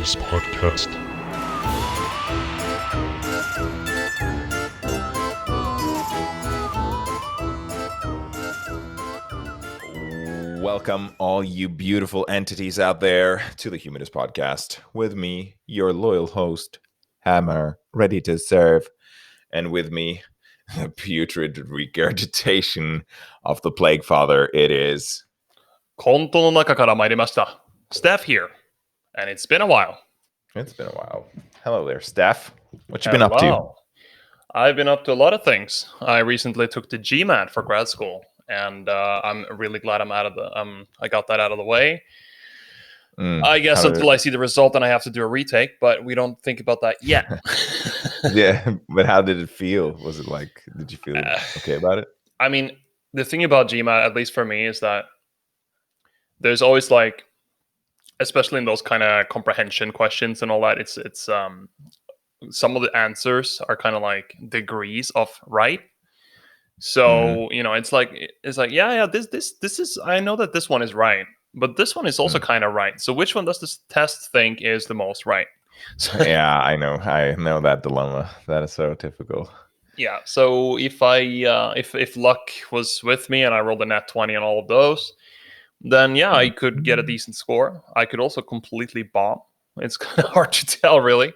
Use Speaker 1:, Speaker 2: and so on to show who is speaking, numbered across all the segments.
Speaker 1: Humidus podcast.
Speaker 2: Welcome, all you beautiful entities out there, to the Humidus podcast. With me, your loyal host, Hammer, ready to serve. And with me, the putrid regurgitation of the Plague Father, it is...
Speaker 3: コントの中から参りました。Steph here, and it's been a while.
Speaker 2: It's been a while. Hello there, Steph. What you been up to?
Speaker 3: Wow. I've been up to a lot of things. I recently took the GMAT for grad school, and I'm really glad I'm out of the. I got that out of the way. I guess until I see the result, and I have to do a retake, but we don't think about that yet.
Speaker 2: Yeah, but how did it feel? Was it like? Did you feel okay about it?
Speaker 3: I mean, the thing about GMAT, at least for me, is that there's always like, especially in those kind of comprehension questions and all that, it's some of the answers are kind of like degrees of right. So you know, it's like yeah, this is, I know that this one is right, but this one is also kind of right. So which one does this test think is the most right? So,
Speaker 2: yeah, I know that dilemma. That is so typical.
Speaker 3: Yeah. So if I if luck was with me and I rolled a nat 20 on all of those, then yeah, I could get a decent score. I could also completely bomb. It's kind of hard to tell, really.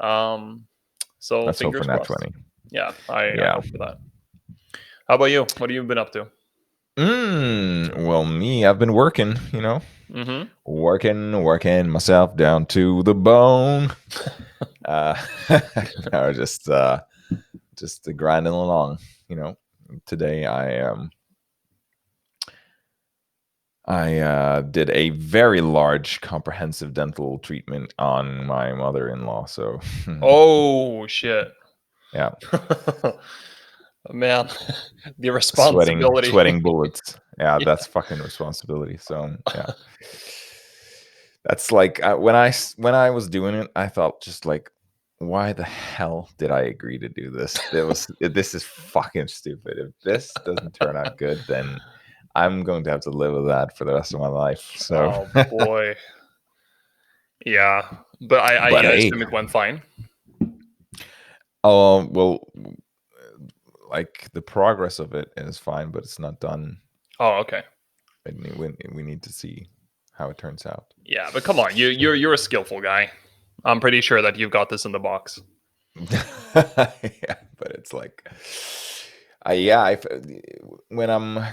Speaker 3: So
Speaker 2: let's hope
Speaker 3: fingers
Speaker 2: for nat
Speaker 3: crossed.
Speaker 2: 20.
Speaker 3: Yeah, I hope for that. How about you? What have you been up to?
Speaker 2: Well, me, I've been working, you know, working myself down to the bone. No, just grinding along, you know. Today I did a very large comprehensive dental treatment on my mother-in-law. So,
Speaker 3: oh shit!
Speaker 2: Yeah,
Speaker 3: man, the responsibility,
Speaker 2: sweating bullets. Yeah, that's fucking responsibility. So yeah, that's like when I was doing it, I thought just like, why the hell did I agree to do this? This is fucking stupid. If this doesn't turn out good, then I'm going to have to live with that for the rest of my life. So,
Speaker 3: oh boy, yeah, but I assume it went fine.
Speaker 2: Oh well, like the progress of it is fine, but it's not done.
Speaker 3: Oh, okay.
Speaker 2: We need to see how it turns out.
Speaker 3: Yeah, but come on, you're a skillful guy. I'm pretty sure that you've got this in the box.
Speaker 2: Yeah, but it's like, when I'm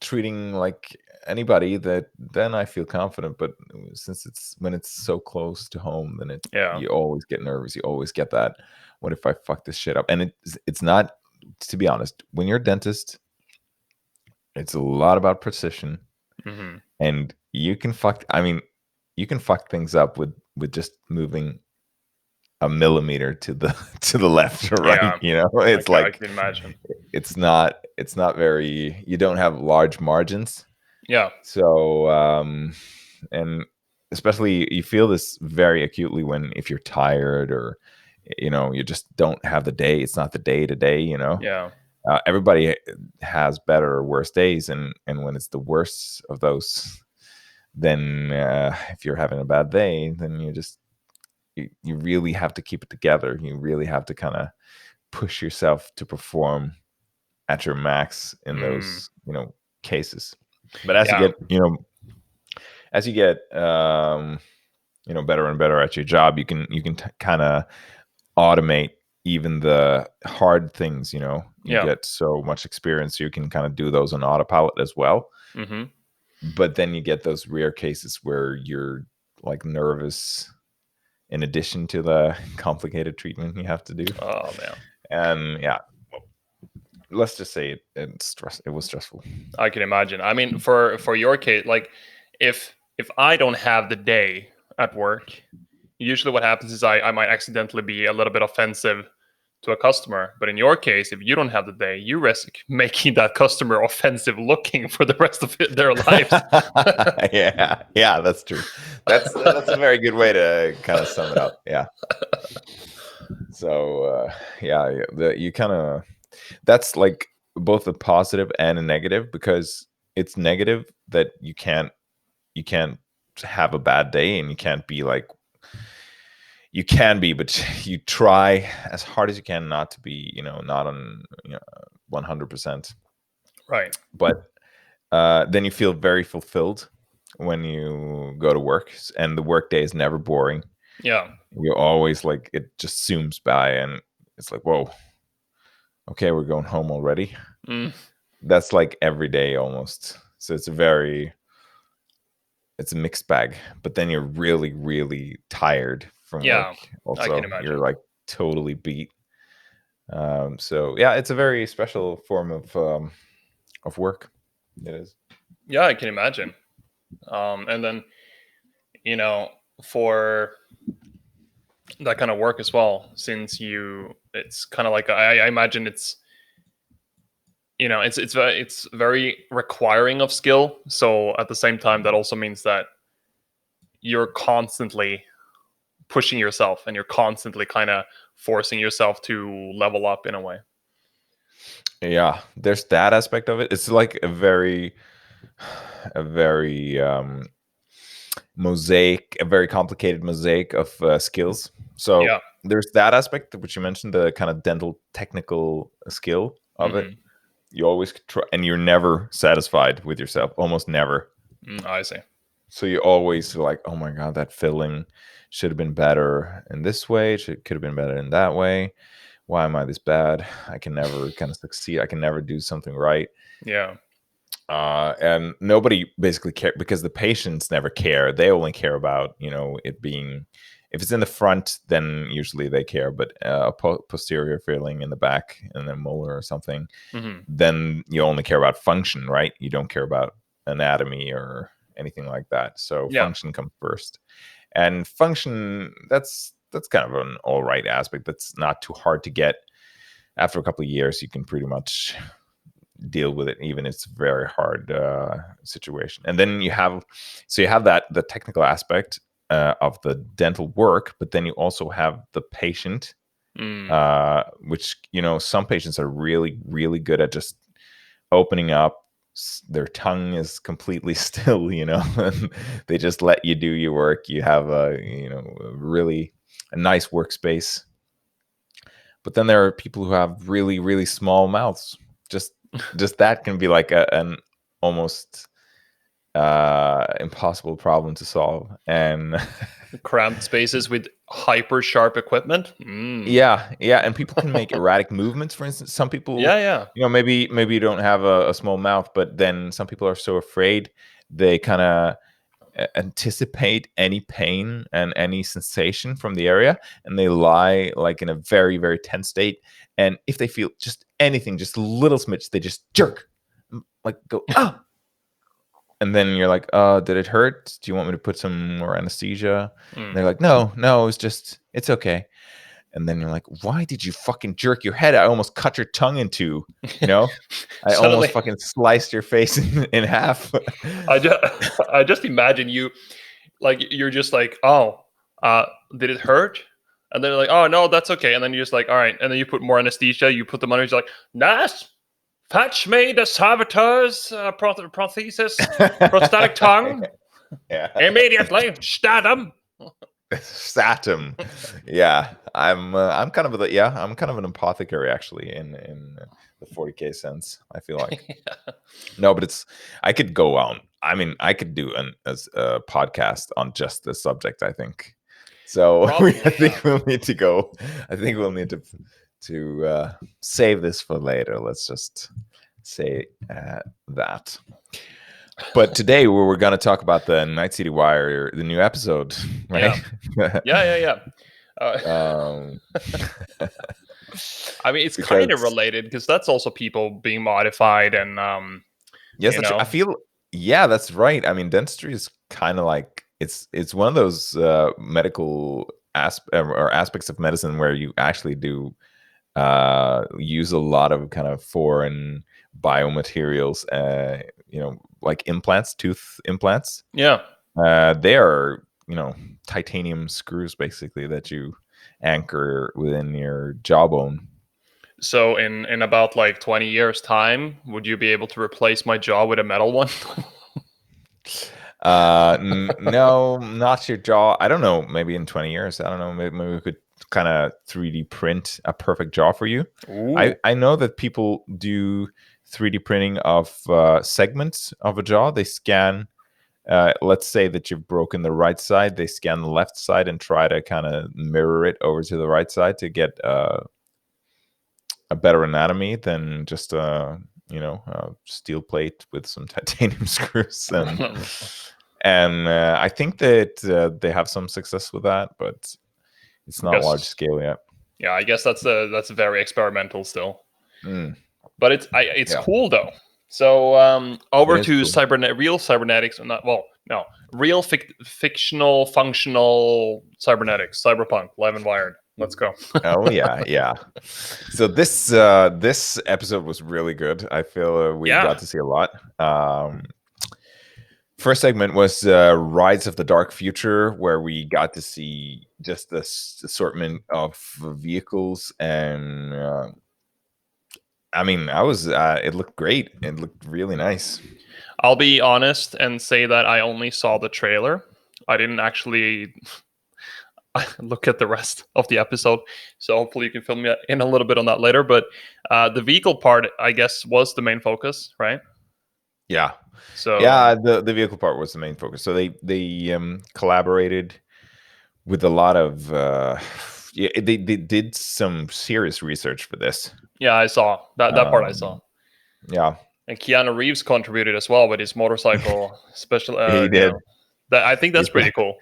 Speaker 2: treating like anybody, then I feel confident. But since when it's so close to home, then you always get nervous. You always get that. What if I fuck this shit up? And it's not, to be honest, when you're a dentist, it's a lot about precision, and you can fuck things up with just moving a millimeter to the left or right. Yeah, you know, it's I
Speaker 3: can imagine.
Speaker 2: It's not very. You don't have large margins.
Speaker 3: Yeah.
Speaker 2: So and especially you feel this very acutely if you're tired, or you know, you just don't have the day. It's not the day to day. You know.
Speaker 3: Yeah.
Speaker 2: Everybody has better or worse days, and when it's the worst of those, then if you're having a bad day, then you really have to keep it together. You really have to kind of push yourself to perform at your max in those, you know, cases. But as you get you know, better and better at your job, you can kind of automate even the hard things. You know, you get so much experience, you can kind of do those on autopilot as well. But then you get those rare cases where you're like nervous in addition to the complicated treatment you have to do.
Speaker 3: Oh man.
Speaker 2: And yeah, let's just say it was stressful.
Speaker 3: I can imagine. I mean, for your case, like if I don't have the day at work, usually what happens is I might accidentally be a little bit offensive to a customer. But in your case, if you don't have the day, you risk making that customer offensive looking for the rest of their lives.
Speaker 2: yeah, that's true. That's a very good way to kind of sum it up. Yeah. So you kind of, that's like both a positive and a negative, because it's negative that you can't have a bad day, and you can't be like you can be, but you try as hard as you can not to be, not on 100%.
Speaker 3: Right.
Speaker 2: But then you feel very fulfilled when you go to work, and the workday is never boring.
Speaker 3: Yeah.
Speaker 2: You're always like, it just zooms by, and it's like, whoa, okay, we're going home already.
Speaker 3: Mm.
Speaker 2: That's like every day almost. So it's a mixed bag. But then you're really, really tired from
Speaker 3: Yeah,
Speaker 2: work.
Speaker 3: I can
Speaker 2: Also, you're
Speaker 3: imagine.
Speaker 2: like totally beat. So yeah, it's a very special form of work. It is.
Speaker 3: Yeah, I can imagine. And then, you know, for that kind of work as well, since it's kind of like I imagine it's it's very requiring of skill. So at the same time, that also means that you're constantly pushing yourself and you're constantly kind of forcing yourself to level up in a way.
Speaker 2: Yeah, there's that aspect of it. It's like a very mosaic, a very complicated mosaic of skills. So
Speaker 3: Yeah.
Speaker 2: there's that aspect which you mentioned, the kind of dental technical skill of it.
Speaker 3: Hmm.
Speaker 2: You always try, and you're never satisfied with yourself, almost never.
Speaker 3: I see.
Speaker 2: So you always like, oh my god, that filling should have been better in this way. Could have been better in that way. Why am I this bad? I can never kind of succeed. I can never do something right.
Speaker 3: Yeah.
Speaker 2: And nobody basically care, because the patients never care. They only care about it being, if it's in the front, then usually they care, but a posterior filling in the back and then molar or something,
Speaker 3: Hmm.
Speaker 2: then you only care about function, right? You don't care about anatomy or anything like that. So
Speaker 3: Yeah.
Speaker 2: function comes first, and function, that's kind of an all right aspect. That's not too hard to get. After a couple of years, you can pretty much deal with it, even if it's a very hard situation. And then you have that the technical aspect of the dental work, but then you also have the patient,
Speaker 3: Mm.
Speaker 2: which some patients are really, really good at just opening up. Their tongue is completely still, and they just let you do your work. You have a nice workspace. But then there are people who have really, really small mouths. Just that can be like an almost impossible problem to solve. And
Speaker 3: Cramped spaces with hyper sharp equipment. Mm.
Speaker 2: yeah, and people can make erratic movements. For instance, some people,
Speaker 3: Yeah, yeah.
Speaker 2: maybe you don't have a small mouth, but then some people are so afraid they kind of anticipate any pain and any sensation from the area, and they lie like in a very, very tense state. And if they feel just anything, just a little smidge, they just jerk, like go and then you're like, did it hurt? Do you want me to put some more anesthesia? And
Speaker 3: Mm.
Speaker 2: they're like, no, it's okay. And then you're like, why did you fucking jerk your head? I almost cut your tongue in two, I almost
Speaker 3: Suddenly,
Speaker 2: fucking sliced your face in half.
Speaker 3: I just, I just imagine you, like you're just like, oh, uh, did it hurt? And they're like, oh no, that's okay. And then you're just like, all right. And then you put more anesthesia. You put them under. You're like, nurse, fetch me the servitor's prosthesis, prosthetic tongue
Speaker 2: Yeah.
Speaker 3: immediately. Stat him.
Speaker 2: Satum. Yeah, I'm kind of I'm kind of an apothecary actually, in the 40K sense, I feel like. No, but I could go on. I mean, I could do a podcast on just this subject, I think. So I
Speaker 3: Probably, yeah.
Speaker 2: think we'll need to go. I think we'll need to save this for later. Let's just say that. But today we're going to talk about the Night City Wire, the new episode,
Speaker 3: Yeah.
Speaker 2: right?
Speaker 3: Yeah, yeah, yeah.
Speaker 2: um,
Speaker 3: I mean, it's kind of
Speaker 2: because
Speaker 3: related because that's also people being modified and,
Speaker 2: yes,
Speaker 3: you
Speaker 2: I
Speaker 3: know,
Speaker 2: feel, yeah, that's right. I mean, dentistry is kind of like, it's one of those medical or aspects of medicine where you actually do use a lot of kind of foreign biomaterials. Like implants, tooth implants.
Speaker 3: yeah.
Speaker 2: They are, titanium screws basically that you anchor within your jawbone.
Speaker 3: So in about like 20 years time, would you be able to replace my jaw with a metal one?
Speaker 2: No, not your jaw. I don't know. Maybe in 20 years, I don't know. Maybe we could kind of 3D print a perfect jaw for you.
Speaker 3: Ooh.
Speaker 2: I know that people do 3D printing of segments of a jaw. They scan. Let's say that you've broken the right side. They scan the left side and try to kind of mirror it over to the right side to get a better anatomy than just a steel plate with some titanium screws. And I think that they have some success with that, but it's
Speaker 3: I
Speaker 2: not large
Speaker 3: guess.
Speaker 2: scale yet.
Speaker 3: Yeah, I guess that's very experimental still.
Speaker 2: Mm,
Speaker 3: But it's
Speaker 2: yeah,
Speaker 3: cool though. So
Speaker 2: it
Speaker 3: over
Speaker 2: is
Speaker 3: to
Speaker 2: cool.
Speaker 3: real cybernetics, or not? Well, no, real fictional functional cybernetics, cyberpunk, live and wired. Let's go.
Speaker 2: Oh yeah, yeah. So this episode was really good. I feel we
Speaker 3: Yeah,
Speaker 2: got to see a lot. First segment was Rides of the Dark Future, where we got to see just this assortment of vehicles, and I mean, I was it looked great. It looked really nice.
Speaker 3: I'll be honest and say that I only saw the trailer. I didn't actually look at the rest of the episode. So hopefully you can fill me in a little bit on that later. But the vehicle part, I guess, was the main focus, right?
Speaker 2: Yeah,
Speaker 3: So
Speaker 2: yeah. The vehicle part was the main focus. So they collaborated with a lot of yeah. They did some serious research for this.
Speaker 3: yeah, I saw that part. I saw.
Speaker 2: Yeah,
Speaker 3: And Keanu Reeves contributed as well with his motorcycle special.
Speaker 2: he did.
Speaker 3: That I think that's
Speaker 2: He's
Speaker 3: pretty cool.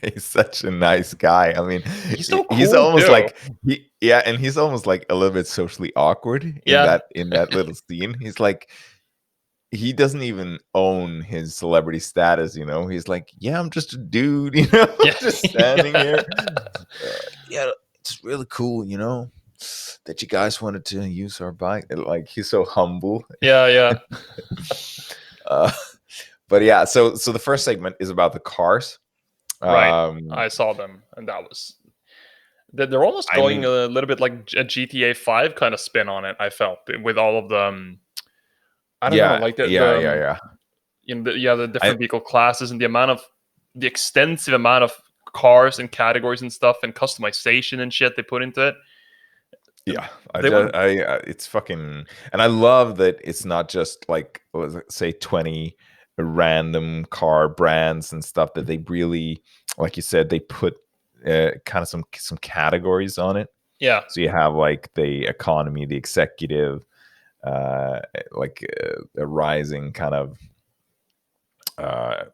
Speaker 2: he's such a nice guy. I mean,
Speaker 3: He's so
Speaker 2: he's
Speaker 3: cool
Speaker 2: almost
Speaker 3: too.
Speaker 2: like yeah, and he's almost like a little bit socially awkward
Speaker 3: Yeah,
Speaker 2: in that little scene. He's like he doesn't even own his celebrity status, you know. He's like, yeah, I'm just a dude, you know,
Speaker 3: yeah,
Speaker 2: just standing here. Yeah, it's really cool, you know, that you guys wanted to use our bike. And, like he's so humble.
Speaker 3: yeah, yeah.
Speaker 2: uh, but yeah, so the first segment is about the cars.
Speaker 3: Right.
Speaker 2: Um,
Speaker 3: I saw them, and that was they're almost
Speaker 2: I
Speaker 3: going
Speaker 2: mean,
Speaker 3: a little bit like a GTA 5 kind of spin on it. I felt with all of the I don't know,
Speaker 2: yeah,
Speaker 3: like
Speaker 2: yeah, yeah, yeah.
Speaker 3: the
Speaker 2: I
Speaker 3: different vehicle classes and the extensive amount of cars and categories and stuff and customization and shit they put into it.
Speaker 2: yeah,
Speaker 3: They went
Speaker 2: it's fucking, and I love that it's not just like let's say 20 random car brands and stuff that they really, like you said, they put kind of some categories on it.
Speaker 3: yeah.
Speaker 2: So you have like the economy, the executive, like a rising kind of uh,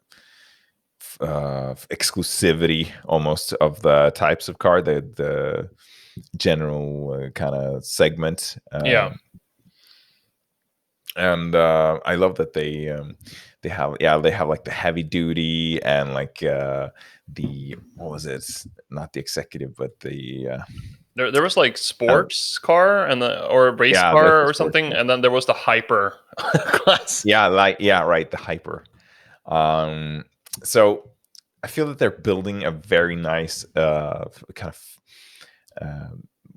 Speaker 2: exclusivity almost of the types of car, the general kind of segment.
Speaker 3: Yeah.
Speaker 2: And I love that they have they have like the heavy duty and like the what was it? Not the executive, but the
Speaker 3: There was like
Speaker 2: uh,
Speaker 3: sports car and or a race
Speaker 2: yeah, like
Speaker 3: car
Speaker 2: the
Speaker 3: or
Speaker 2: sports
Speaker 3: something,
Speaker 2: car.
Speaker 3: and then there was the hyper class.
Speaker 2: Yeah, like yeah, right, the hyper. Um, so I feel that they're building a very nice kind of.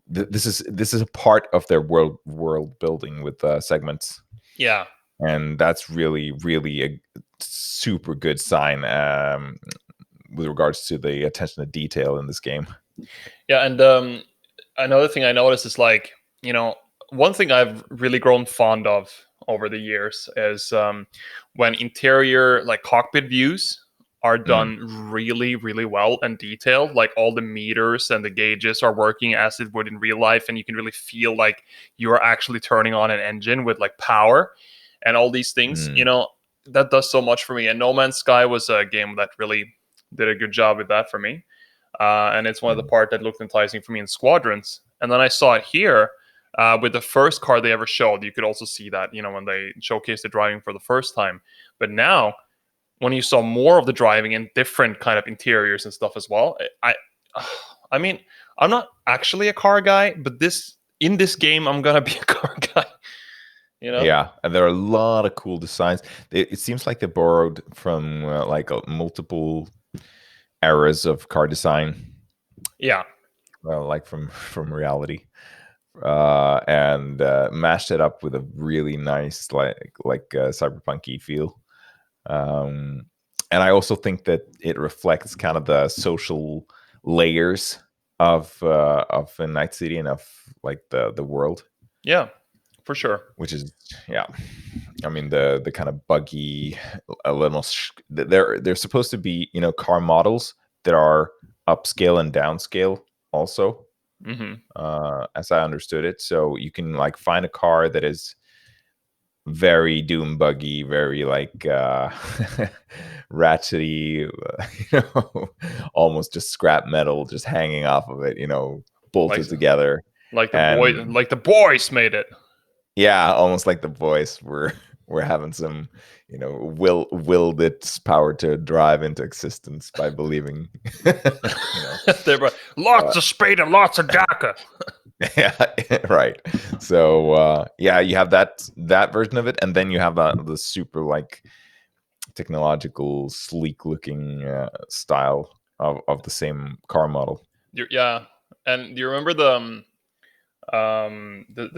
Speaker 2: This is a part of their world building with segments,
Speaker 3: Yeah,
Speaker 2: and that's really a super good sign with regards to the attention to detail in this game.
Speaker 3: yeah, and another thing I noticed is like one thing I've really grown fond of over the years is when interior like cockpit views are
Speaker 2: Mm,
Speaker 3: done really well and detailed, like all the meters and the gauges are working as it would in real life, and you can really feel like you're actually turning on an engine with like power and all these things.
Speaker 2: mm,
Speaker 3: That does so much for me. And No Man's Sky was a game that really did a good job with that for me. And it's one of the
Speaker 2: mm,
Speaker 3: part that looked enticing for me in Squadrons. And then I saw it here with the first car they ever showed. You could also see that, when they showcased the driving for the first time. But now, when you saw more of the driving and different kind of interiors and stuff as well, I mean, I'm not actually a car guy, but in this game, I'm gonna be a car guy. You know?
Speaker 2: yeah, and there are a lot of cool designs. It seems like they borrowed from like multiple eras of car design,
Speaker 3: Yeah,
Speaker 2: like from reality. And mashed it up with a really nice like cyberpunky feel. Um, And I also think that it reflects kind of the social layers of a Night City and of like the world,
Speaker 3: Yeah, for sure.
Speaker 2: which is yeah. I mean the kind of buggy, a little. They're supposed to be car models that are upscale and downscale also,
Speaker 3: Hmm.
Speaker 2: as I understood it. So you can like find a car that is very doom buggy, very like ratchety, almost just scrap metal just hanging off of it,
Speaker 3: Like
Speaker 2: bolted together. And
Speaker 3: like the boys made it.
Speaker 2: yeah, almost like the voice. We're having some, willed its power to drive into existence by believing, you know.
Speaker 3: They're like,
Speaker 2: Uh,
Speaker 3: lots of speed and lots of DACA.
Speaker 2: yeah, right. So yeah, you have that version of it, and then you have the super like technological, sleek looking style of the same car model.
Speaker 3: Yeah, and do you remember the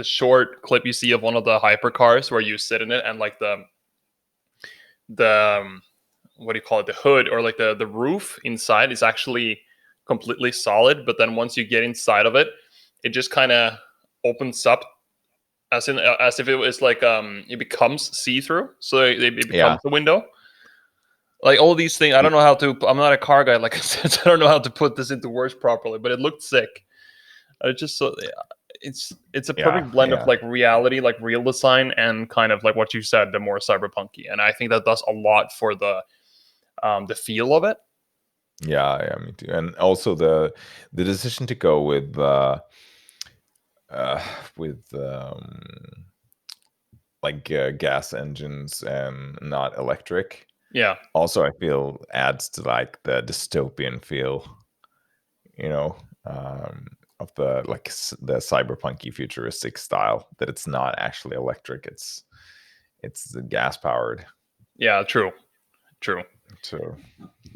Speaker 3: short clip you see of one of the hypercars where you sit in it and like the what do you call it, the hood or like the roof inside is actually completely solid, but then once you get inside of it, it just kind of opens up as if it was like it becomes see-through, so it becomes
Speaker 2: Yeah.
Speaker 3: a window. Like all these things, I don't know how to. I'm not a car guy, like I said, so I don't know how to put this into words properly. But it looked sick. It just so it's a
Speaker 2: Yeah.
Speaker 3: perfect blend of
Speaker 2: Yeah.
Speaker 3: like reality, like real design, and kind of like what you said, the more cyberpunky. And I think that does a lot for the feel of it.
Speaker 2: Yeah, yeah, me too. And also the decision to go uh with like gas engines and not electric,
Speaker 3: Yeah.
Speaker 2: also I feel adds to like the dystopian feel, you know, of the like the cyberpunky futuristic style, that it's not actually electric, it's the gas powered.
Speaker 3: Yeah. True. True.
Speaker 2: So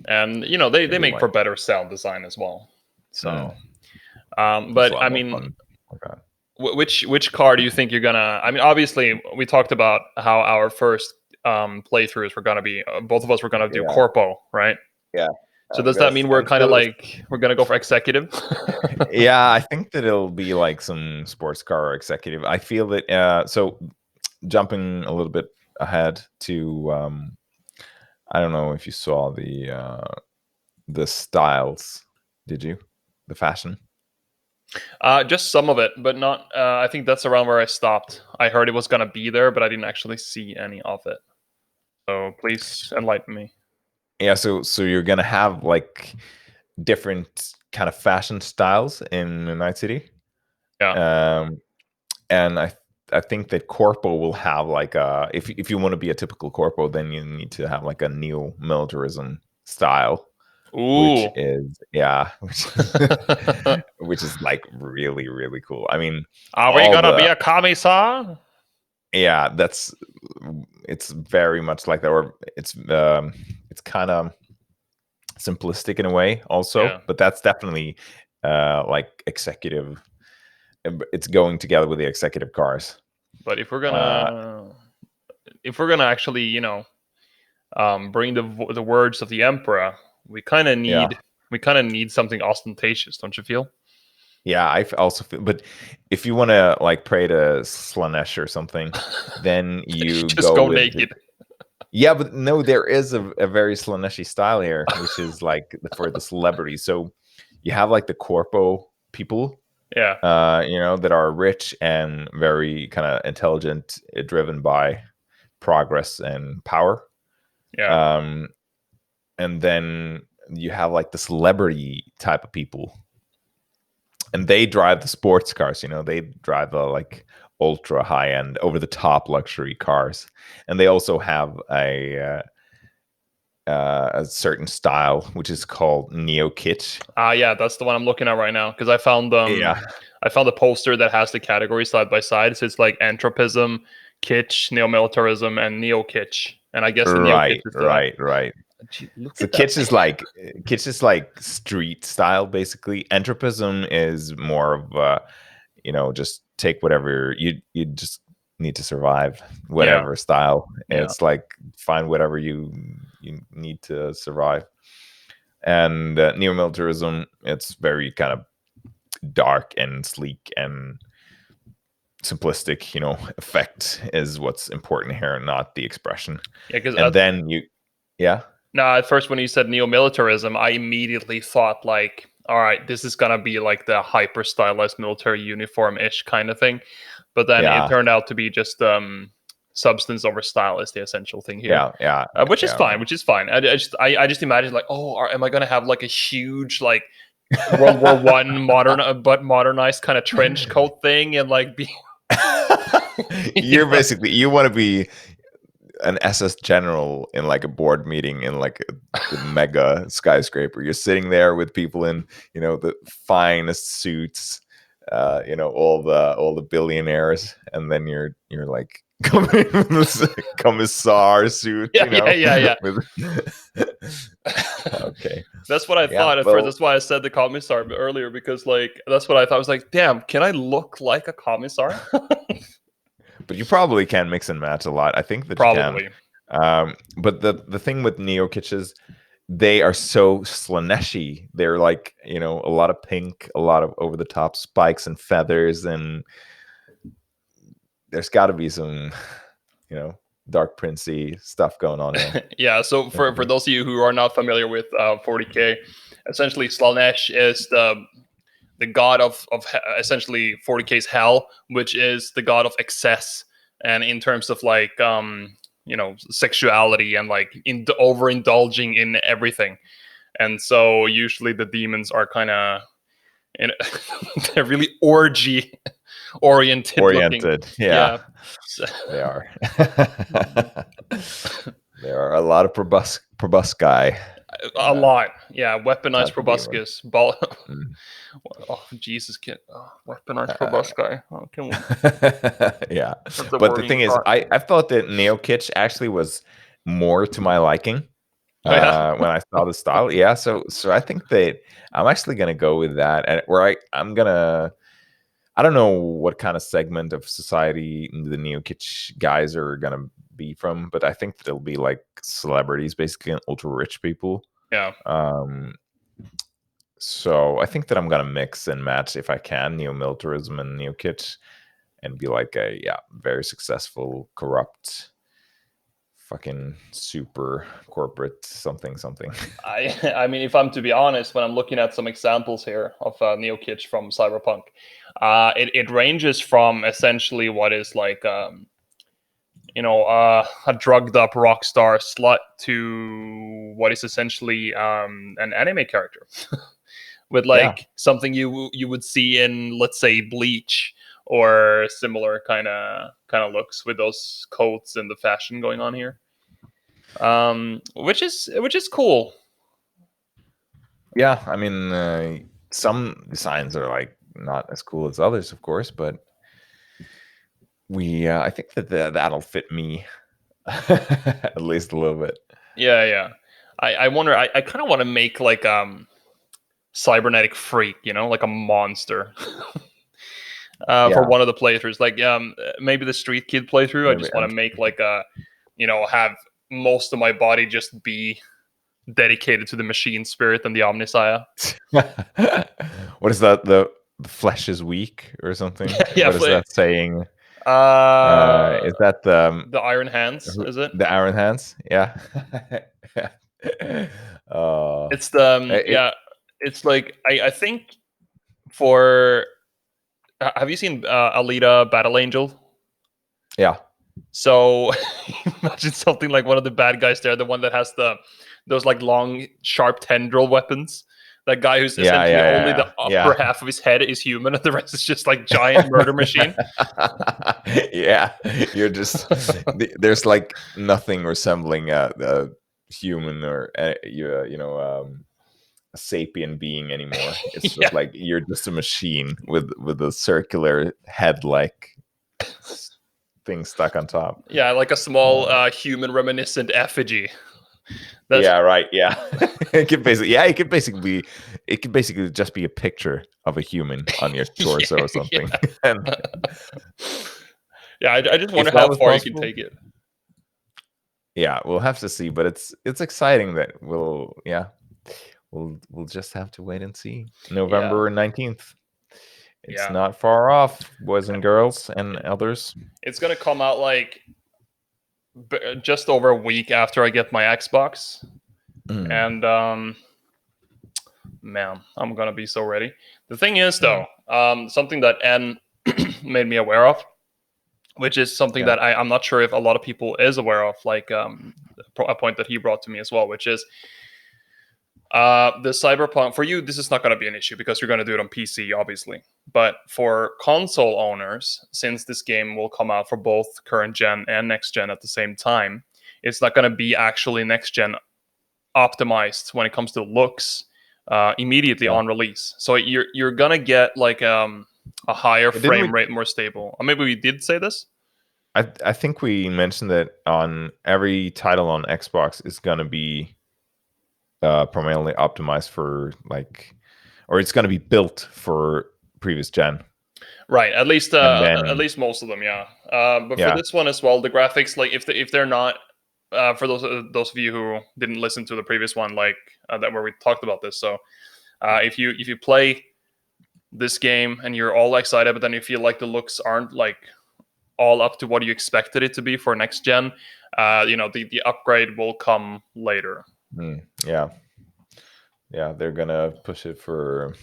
Speaker 3: And they
Speaker 2: maybe
Speaker 3: make
Speaker 2: like
Speaker 3: for better sound design as well.
Speaker 2: mm,
Speaker 3: So,
Speaker 2: it's a
Speaker 3: but
Speaker 2: lot
Speaker 3: I
Speaker 2: more
Speaker 3: mean,
Speaker 2: fun. Okay.
Speaker 3: which car do you think you're gonna? I mean, obviously, we talked about how our first playthroughs were gonna be. Both of us were gonna do
Speaker 2: Yeah,
Speaker 3: Corpo, right?
Speaker 2: yeah.
Speaker 3: So does that mean we're
Speaker 2: I'm
Speaker 3: kind of
Speaker 2: still
Speaker 3: like we're gonna go for executive?
Speaker 2: yeah, I think that it'll be like some sports car executive. I feel that so jumping a little bit ahead to I don't know if you saw the styles. Did you? The fashion?
Speaker 3: Just some of it, but not. I think that's around where I stopped. I heard it was gonna be there, but I didn't actually see any of it. So please enlighten me.
Speaker 2: Yeah, so you're gonna have like different kind of fashion styles in Night City.
Speaker 3: Yeah.
Speaker 2: Um and I think that corpo will have like a, if you want to be a typical corpo, then you need to have like a neo militarism style, which
Speaker 3: Ooh.
Speaker 2: is yeah, which is like really really cool. I mean,
Speaker 3: Are we
Speaker 2: all
Speaker 3: gonna be
Speaker 2: the
Speaker 3: a commissar?
Speaker 2: yeah, that's it's very much like that, or it's kind of simplistic in a way
Speaker 3: Yeah.
Speaker 2: also, but that's definitely like executive. It's going together with the executive cars.
Speaker 3: But
Speaker 2: Uh,
Speaker 3: if we're gonna actually, bring the words of the emperor, we kind of
Speaker 2: yeah,
Speaker 3: need something ostentatious, don't you feel?
Speaker 2: yeah. Also feel, but if you want to like pray to Slanesh or something, then you
Speaker 3: Just
Speaker 2: go
Speaker 3: go
Speaker 2: with
Speaker 3: naked.
Speaker 2: yeah. But no, there is a very Slaneshi style here, which is like for the celebrities. So you have like the corpo people,
Speaker 3: Yeah.
Speaker 2: that are rich and very kind of intelligent, driven by progress and power.
Speaker 3: Yeah.
Speaker 2: Um, and then you have like the celebrity type of people, and they drive the sports cars. They drive the like ultra high end, over the top luxury cars, and they also have a certain style which is called neo kitsch.
Speaker 3: Yeah, that's the one I'm looking at right now because
Speaker 2: Yeah,
Speaker 3: I found a poster that has the categories side by side. So it's like anthropism, kitsch, neo-militarism, and neo-kitsch. And I guess the neo-kitsch
Speaker 2: right,
Speaker 3: is the.
Speaker 2: right, right.
Speaker 3: Gee, look
Speaker 2: So
Speaker 3: at that thing.
Speaker 2: kitsch is like street style basically. Entropism is more of just take whatever you just need to survive,
Speaker 3: Yeah,
Speaker 2: whatever style.
Speaker 3: yeah.
Speaker 2: It's like find whatever you you need to survive. And neo-militarism, it's very kind of dark and sleek and simplistic. Effect is what's important here, not the expression.
Speaker 3: Yeah, because
Speaker 2: And then yeah.
Speaker 3: now at first when you said neo-militarism, I immediately thought like, all right, this is gonna be like the hyper stylized military uniform-ish kind of thing. But then it
Speaker 2: Yeah.
Speaker 3: turned out to be just substance over style is the essential thing here.
Speaker 2: Yeah.
Speaker 3: Which is
Speaker 2: Yeah,
Speaker 3: fine.
Speaker 2: right.
Speaker 3: Which is fine. I just imagine like, am I gonna have like a huge like World War One modernized kind of trench coat thing and like be
Speaker 2: You're basically, you want to be an SS general in like a board meeting in like a mega skyscraper. You're sitting there with people in, the finest suits, all the billionaires, and then you're like coming in this commissar suit,
Speaker 3: yeah.
Speaker 2: Okay.
Speaker 3: That's what I thought at first. That's why I said the commissar earlier, because like that's what I thought. I was like, damn, can I look like a commissar?
Speaker 2: But you probably can mix and match a lot. I think that
Speaker 3: Probably.
Speaker 2: you can. But the thing with neo kitschs, they are so Slaneshi. They're like, a lot of pink, a lot of over the top spikes and feathers, and there's got to be some, dark princey stuff going on here.
Speaker 3: Yeah. So for those of you who are not familiar with 40k, essentially Slanesh is the god of essentially 40k's hell, which is the god of excess, and in terms of like sexuality and like overindulging in everything. And so usually the demons are kind of they're really orgy oriented.
Speaker 2: Yeah.
Speaker 3: So,
Speaker 2: they are. There are a lot of proboscis.
Speaker 3: a lot, yeah. Weaponized
Speaker 2: Not the demon.
Speaker 3: proboscis. Ball.
Speaker 2: Mm.
Speaker 3: Oh Jesus! Weaponized proboscis. Oh, can we?
Speaker 2: Yeah,
Speaker 3: That's a
Speaker 2: but the
Speaker 3: worrying
Speaker 2: thing is,
Speaker 3: thought.
Speaker 2: I thought that neo kitsch actually was more to my liking
Speaker 3: Oh, yeah?
Speaker 2: when I saw the style. Yeah, so I think that I'm actually gonna go with that, and where I don't know what kind of segment of society the neo kitsch guys are gonna be from, but I think they'll be like celebrities, basically, and ultra rich people.
Speaker 3: Yeah.
Speaker 2: So I think that I'm gonna mix and match, if I can, neo-militarism and neo-kitsch, and be like a very successful, corrupt, fucking super corporate something.
Speaker 3: I mean, if I'm to be honest, when I'm looking at some examples here of neo kitsch from Cyberpunk, it ranges from essentially what is like a drugged up rock star slut to what is essentially an anime character with like something you would see in, let's say, Bleach or similar kind of looks with those coats and the fashion going on here, which is cool.
Speaker 2: Yeah, I mean, some designs are like not as cool as others, of course, but I think that that'll fit me at least a little bit.
Speaker 3: Yeah. I wonder. I kind of want to make like cybernetic freak, like a monster. For one of the playthroughs, like maybe the street kid playthrough. I just want to make like a, have most of my body just be dedicated to the machine spirit and the Omnissiah.
Speaker 2: What is that? The flesh is weak or something?
Speaker 3: Yeah,
Speaker 2: what is that saying? Is that
Speaker 3: the Iron Hands? Is it
Speaker 2: the Iron Hands? Yeah.
Speaker 3: It's the It's like I think for. Have you seen Alita Battle Angel?
Speaker 2: Yeah.
Speaker 3: So imagine something like one of the bad guys there, the one that has those like long, sharp tendril weapons. That guy who's essentially only the upper half of his head is human, and the rest is just like giant murder machine.
Speaker 2: Yeah, you're just there's like nothing resembling a human or a sapient being anymore. It's just like you're just a machine with a circular head like thing stuck on top.
Speaker 3: Yeah, like a small human reminiscent effigy.
Speaker 2: Yeah, right. Yeah, it could basically just be a picture of a human on your torso or something.
Speaker 3: Yeah, I just wonder how far you can take it.
Speaker 2: Yeah, we'll have to see, but it's exciting that we'll just have to wait and see.
Speaker 3: Yeah,
Speaker 2: November 19th. It's
Speaker 3: yeah.
Speaker 2: not far off, boys and girls and others.
Speaker 3: It's gonna come out like just over a week after I get my Xbox,
Speaker 2: Mm,
Speaker 3: and man, I'm gonna be so ready. The thing is,
Speaker 2: mm,
Speaker 3: though, something that N made me aware of, which is something
Speaker 2: yeah.
Speaker 3: that I'm not sure if a lot of people is aware of, like a point that he brought to me as well, which is the Cyberpunk. For you, this is not going to be an issue because you're going to do it on PC, obviously. But for console owners, since this game will come out for both current gen and next gen at the same time, it's not going to be actually next gen optimized when it comes to looks immediately
Speaker 2: Yeah.
Speaker 3: on release. So you're gonna get like a higher
Speaker 2: Didn't we
Speaker 3: frame rate, more stable. Or maybe we did say this.
Speaker 2: I think we mentioned that on every title on Xbox is gonna be primarily optimized for like, or it's gonna be built for previous gen.
Speaker 3: Right,
Speaker 2: And
Speaker 3: at
Speaker 2: then
Speaker 3: least most of them, yeah. But for
Speaker 2: yeah,
Speaker 3: this one as well, the graphics, like if they're not, for those of you who didn't listen to the previous one, like that where we talked about this, so if you play this game and you're all excited, but then you feel like the looks aren't like all up to what you expected it to be for next gen, the upgrade will come later.
Speaker 2: yeah, yeah, they're gonna push it for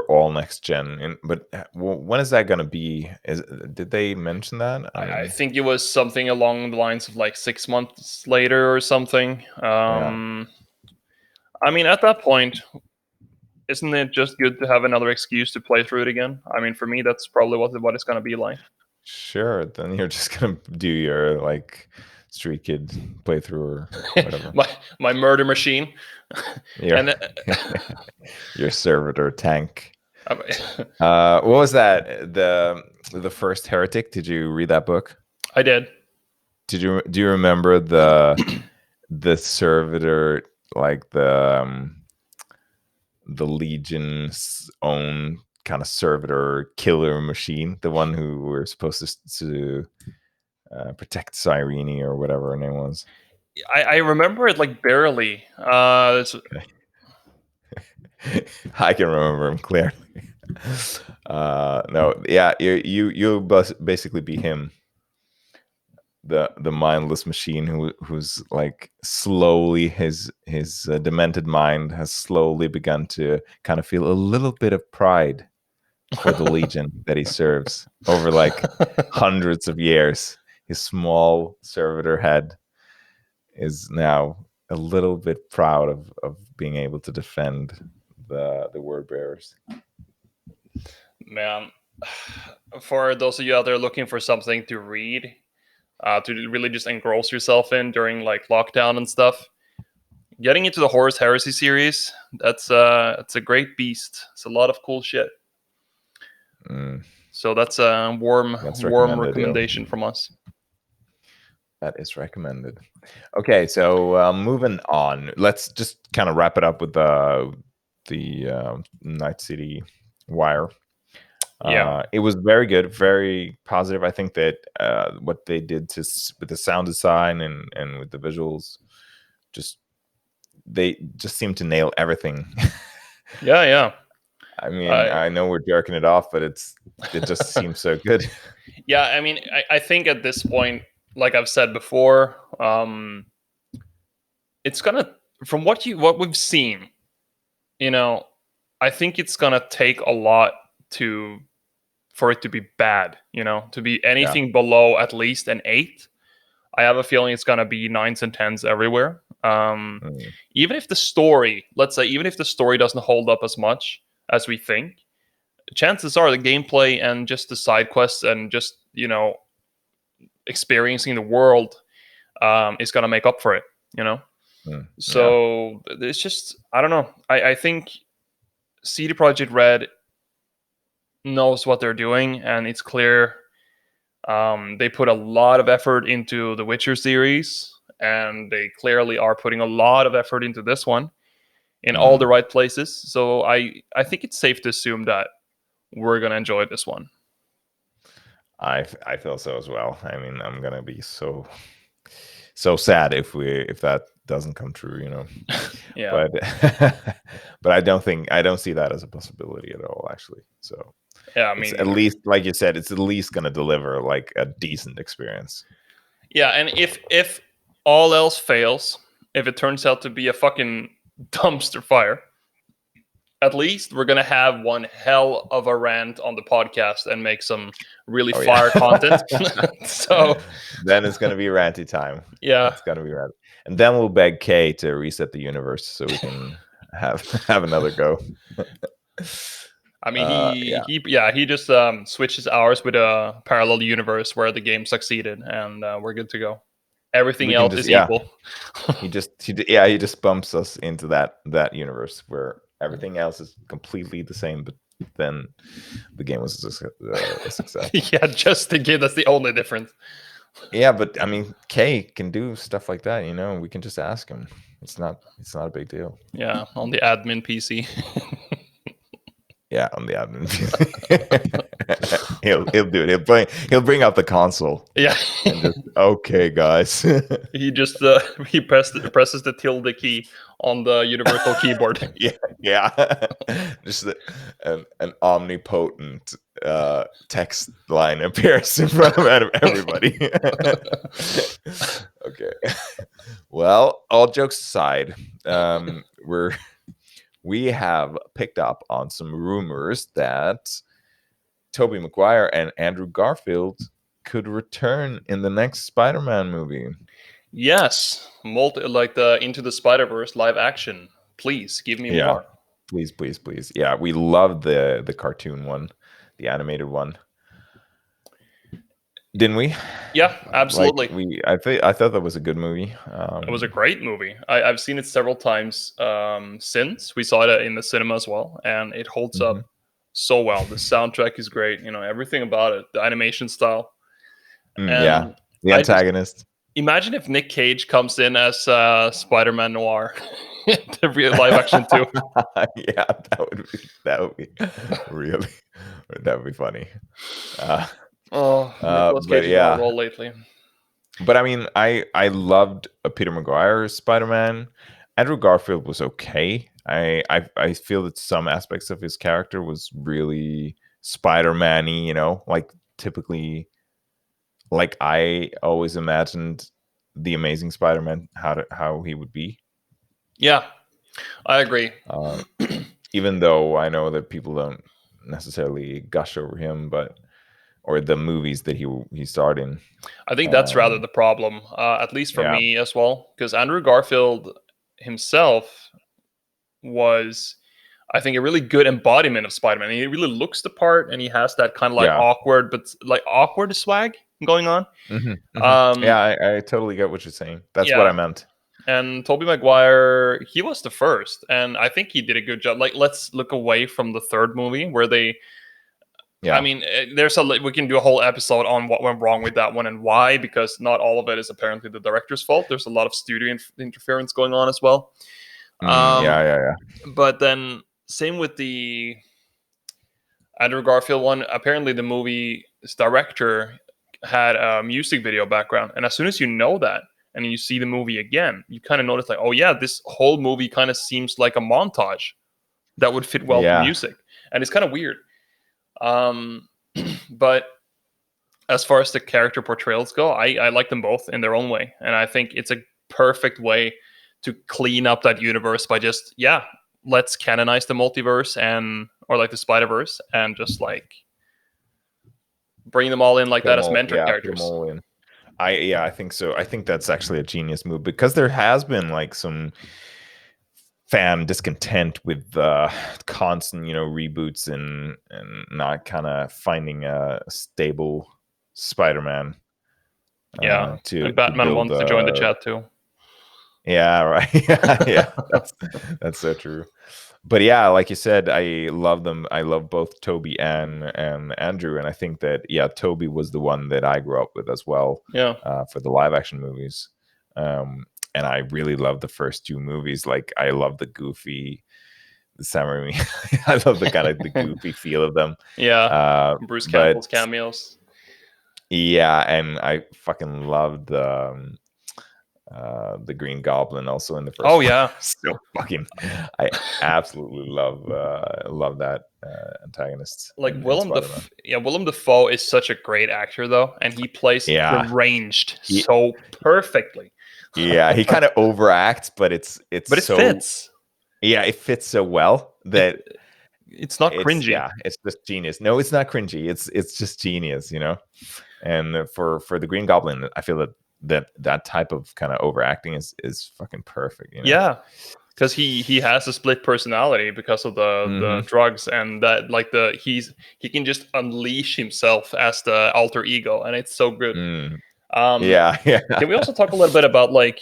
Speaker 2: all next gen. And but when is that gonna be? Is did they mention that? I
Speaker 3: I
Speaker 2: mean,
Speaker 3: think it was something along the lines of like 6 months later or something.
Speaker 2: yeah,
Speaker 3: I mean, at that point, isn't it just good to have another excuse to play through it again? I mean, for me, that's probably what it's going to be like.
Speaker 2: sure. Then you're just gonna do your like Street Kid playthrough or whatever.
Speaker 3: my murder machine,
Speaker 2: Your
Speaker 3: and
Speaker 2: your servitor tank.
Speaker 3: uh,
Speaker 2: What was that? The first heretic? Did you read that book?
Speaker 3: I did.
Speaker 2: Do you remember the servitor, like the Legion's own kind of servitor killer machine, the one who were supposed to protect Cyrene or whatever her name was?
Speaker 3: I remember it like barely.
Speaker 2: I can remember him clearly. No, yeah, you basically be him, the mindless machine who's like slowly his demented mind has slowly begun to kind of feel a little bit of pride for the legion that he serves over like hundreds of years. His small servitor head is now a little bit proud of being able to defend the word bearers.
Speaker 3: Man, for those of you out there looking for something to read, to really just engross yourself in during like lockdown and stuff, getting into the Horus Heresy series, it's a great beast. It's a lot of cool shit.
Speaker 2: Mm,
Speaker 3: So that's a
Speaker 2: that's
Speaker 3: warm
Speaker 2: recommended. Yeah,
Speaker 3: recommendation from us.
Speaker 2: that is recommended. Okay, so moving on, let's just kind of wrap it up with the Night City Wire.
Speaker 3: Yeah,
Speaker 2: It was very good, very positive. I think that what they did with the sound design and with the visuals, just they just seem to nail everything.
Speaker 3: yeah, yeah.
Speaker 2: I mean,
Speaker 3: I
Speaker 2: I know we're jerking it off, but it just seems so good.
Speaker 3: yeah. I mean, I think at this point, like I've said before, it's gonna from what we've seen, you know, I think it's gonna take a lot to for it to be bad. You know, to be
Speaker 2: Yeah.
Speaker 3: anything below at least an 8. I have a feeling it's gonna be 9s and 10s everywhere.
Speaker 2: Mm,
Speaker 3: Even if the story, let's say, even if the story doesn't hold up as much as we think, chances are the gameplay and just the side quests and just experiencing the world is gonna make up for it. You know,
Speaker 2: yeah.
Speaker 3: so it's just I don't know. I think CD Projekt Red knows what they're doing, and it's clear they put a lot of effort into the Witcher series, and they clearly are putting a lot of effort into this one in all the
Speaker 2: Mm.
Speaker 3: right places. So I think it's safe to assume that we're gonna enjoy this one.
Speaker 2: I feel so as well. I mean, I'm gonna be so so sad if that doesn't come true,
Speaker 3: Yeah.
Speaker 2: but but I don't see that as a possibility at all, actually. So
Speaker 3: Yeah, me
Speaker 2: it's at
Speaker 3: neither.
Speaker 2: least, like you said, it's at least going to deliver like a decent experience.
Speaker 3: Yeah, and if all else fails, if it turns out to be a fucking dumpster fire, at least we're gonna have one hell of a rant on the podcast and make some really
Speaker 2: Oh yeah.
Speaker 3: fire content. So
Speaker 2: Then it's going to be ranty time.
Speaker 3: yeah,
Speaker 2: It's going to be ranty, and then we'll beg Kay to reset the universe so we can have another go.
Speaker 3: I mean
Speaker 2: Yeah,
Speaker 3: he just switches hours with a parallel universe where the game succeeded, and we're good to go. Everything
Speaker 2: we can
Speaker 3: else
Speaker 2: just
Speaker 3: is equal.
Speaker 2: he just bumps us into that universe where everything else is completely the same, but then the game was a success.
Speaker 3: Yeah, just the game. That's the only difference.
Speaker 2: Yeah, but I mean, Kay can do stuff like that. We can just ask him. It's not a big deal.
Speaker 3: Yeah, on the admin PC.
Speaker 2: Yeah, on the admin. he'll do it. He'll bring out the console.
Speaker 3: Yeah,
Speaker 2: And just, okay, guys.
Speaker 3: he just he presses the tilde key on the universal keyboard.
Speaker 2: Yeah. Just an omnipotent text line appears in front of everybody. Okay. Well, all jokes aside, we have picked up on some rumors that Toby Maguire and Andrew Garfield could return in the next Spider-Man movie.
Speaker 3: Yes, like the Into the Spider-Verse live action. Please give me
Speaker 2: Yeah.
Speaker 3: more.
Speaker 2: Please, please, please. Yeah, we love the cartoon one, the animated one. Didn't we?
Speaker 3: Yeah, absolutely.
Speaker 2: I thought that was a good movie.
Speaker 3: It was a great movie. I've seen it several times since. We saw it in the cinema as well, and it holds up so well. The soundtrack is great. Everything about it. The animation style.
Speaker 2: Yeah,
Speaker 3: And
Speaker 2: the antagonist.
Speaker 3: Imagine if Nick Cage comes in as Spider-Man Noir, the real live action too.
Speaker 2: Yeah, that would be really, that would be funny.
Speaker 3: Nicolas Cage is on a roll lately.
Speaker 2: But I mean, I loved Peter Maguire's Spider-Man. Andrew Garfield was okay. I feel that some aspects of his character was really Spider-Man-y, like typically, like I always imagined the Amazing Spider-Man how he would be.
Speaker 3: Yeah, I agree.
Speaker 2: Even though I know that people don't necessarily gush over him, or the movies that he starred in.
Speaker 3: I think that's rather the problem, at least for me as well, because Andrew Garfield himself was, I think, a really good embodiment of Spider-Man. He really looks the part, and he has that kind of like awkward swag going on.
Speaker 2: Yeah, I totally get what you're saying. That's what I meant.
Speaker 3: And Tobey Maguire, he was the first, and I think he did a good job. Like, let's look away from the third movie where they. Yeah. I mean, we can do a whole episode on what went wrong with that one and why, because not all of it is apparently the director's fault. There's a lot of studio interference going on as well.
Speaker 2: Yeah.
Speaker 3: But then same with the Andrew Garfield one. Apparently, the movie's director had a music video background, and as soon as you know that and you see the movie again, you kind of notice like, oh yeah, this whole movie kind of seems like a montage that would fit well to music, and it's kind of weird. But as far as the character portrayals go, I like them both in their own way, and I think it's a perfect way to clean up that universe by just let's canonize the multiverse or like the Spider-Verse and just like bring them all in like that as mentor characters.
Speaker 2: Put them all in. I think so. I think that's actually a genius move, because there has been like some fan discontent with constant reboots and not kind of finding a stable Spider-Man.
Speaker 3: And Batman wants to join the chat too.
Speaker 2: Yeah, right. Yeah, that's so true. But yeah, like you said, I love them. I love both Toby and Andrew, and I think that Toby was the one that I grew up with as well.
Speaker 3: Yeah.
Speaker 2: For the live action movies, and I really love the first two movies. Like I love the goofy, the Sam Raimi. I love the kind of the goofy feel of them.
Speaker 3: Yeah. Bruce Campbell's cameos.
Speaker 2: Yeah, and I fucking loved the Green Goblin also in the first
Speaker 3: Oh
Speaker 2: one.
Speaker 3: yeah,
Speaker 2: So fucking, I absolutely love that antagonist
Speaker 3: like
Speaker 2: in Spider-Man.
Speaker 3: Willem Dafoe is such a great actor though, and he plays
Speaker 2: Yeah,
Speaker 3: deranged
Speaker 2: he,
Speaker 3: so perfectly.
Speaker 2: yeah, he kind of overacts, but it's
Speaker 3: But it
Speaker 2: so,
Speaker 3: fits.
Speaker 2: yeah, it fits so well
Speaker 3: It
Speaker 2: that
Speaker 3: it's not
Speaker 2: it's,
Speaker 3: cringy.
Speaker 2: yeah, it's just genius. No, it's not cringy. It's just genius, you know. And for the Green Goblin, I feel that type of kind of overacting is fucking perfect, you know.
Speaker 3: Yeah, because he has a split personality because of the
Speaker 2: Hmm.
Speaker 3: drugs, and that like he can just unleash himself as the alter ego, and it's so good.
Speaker 2: Mm.
Speaker 3: Um,
Speaker 2: Yeah, yeah.
Speaker 3: can we also talk a little bit about like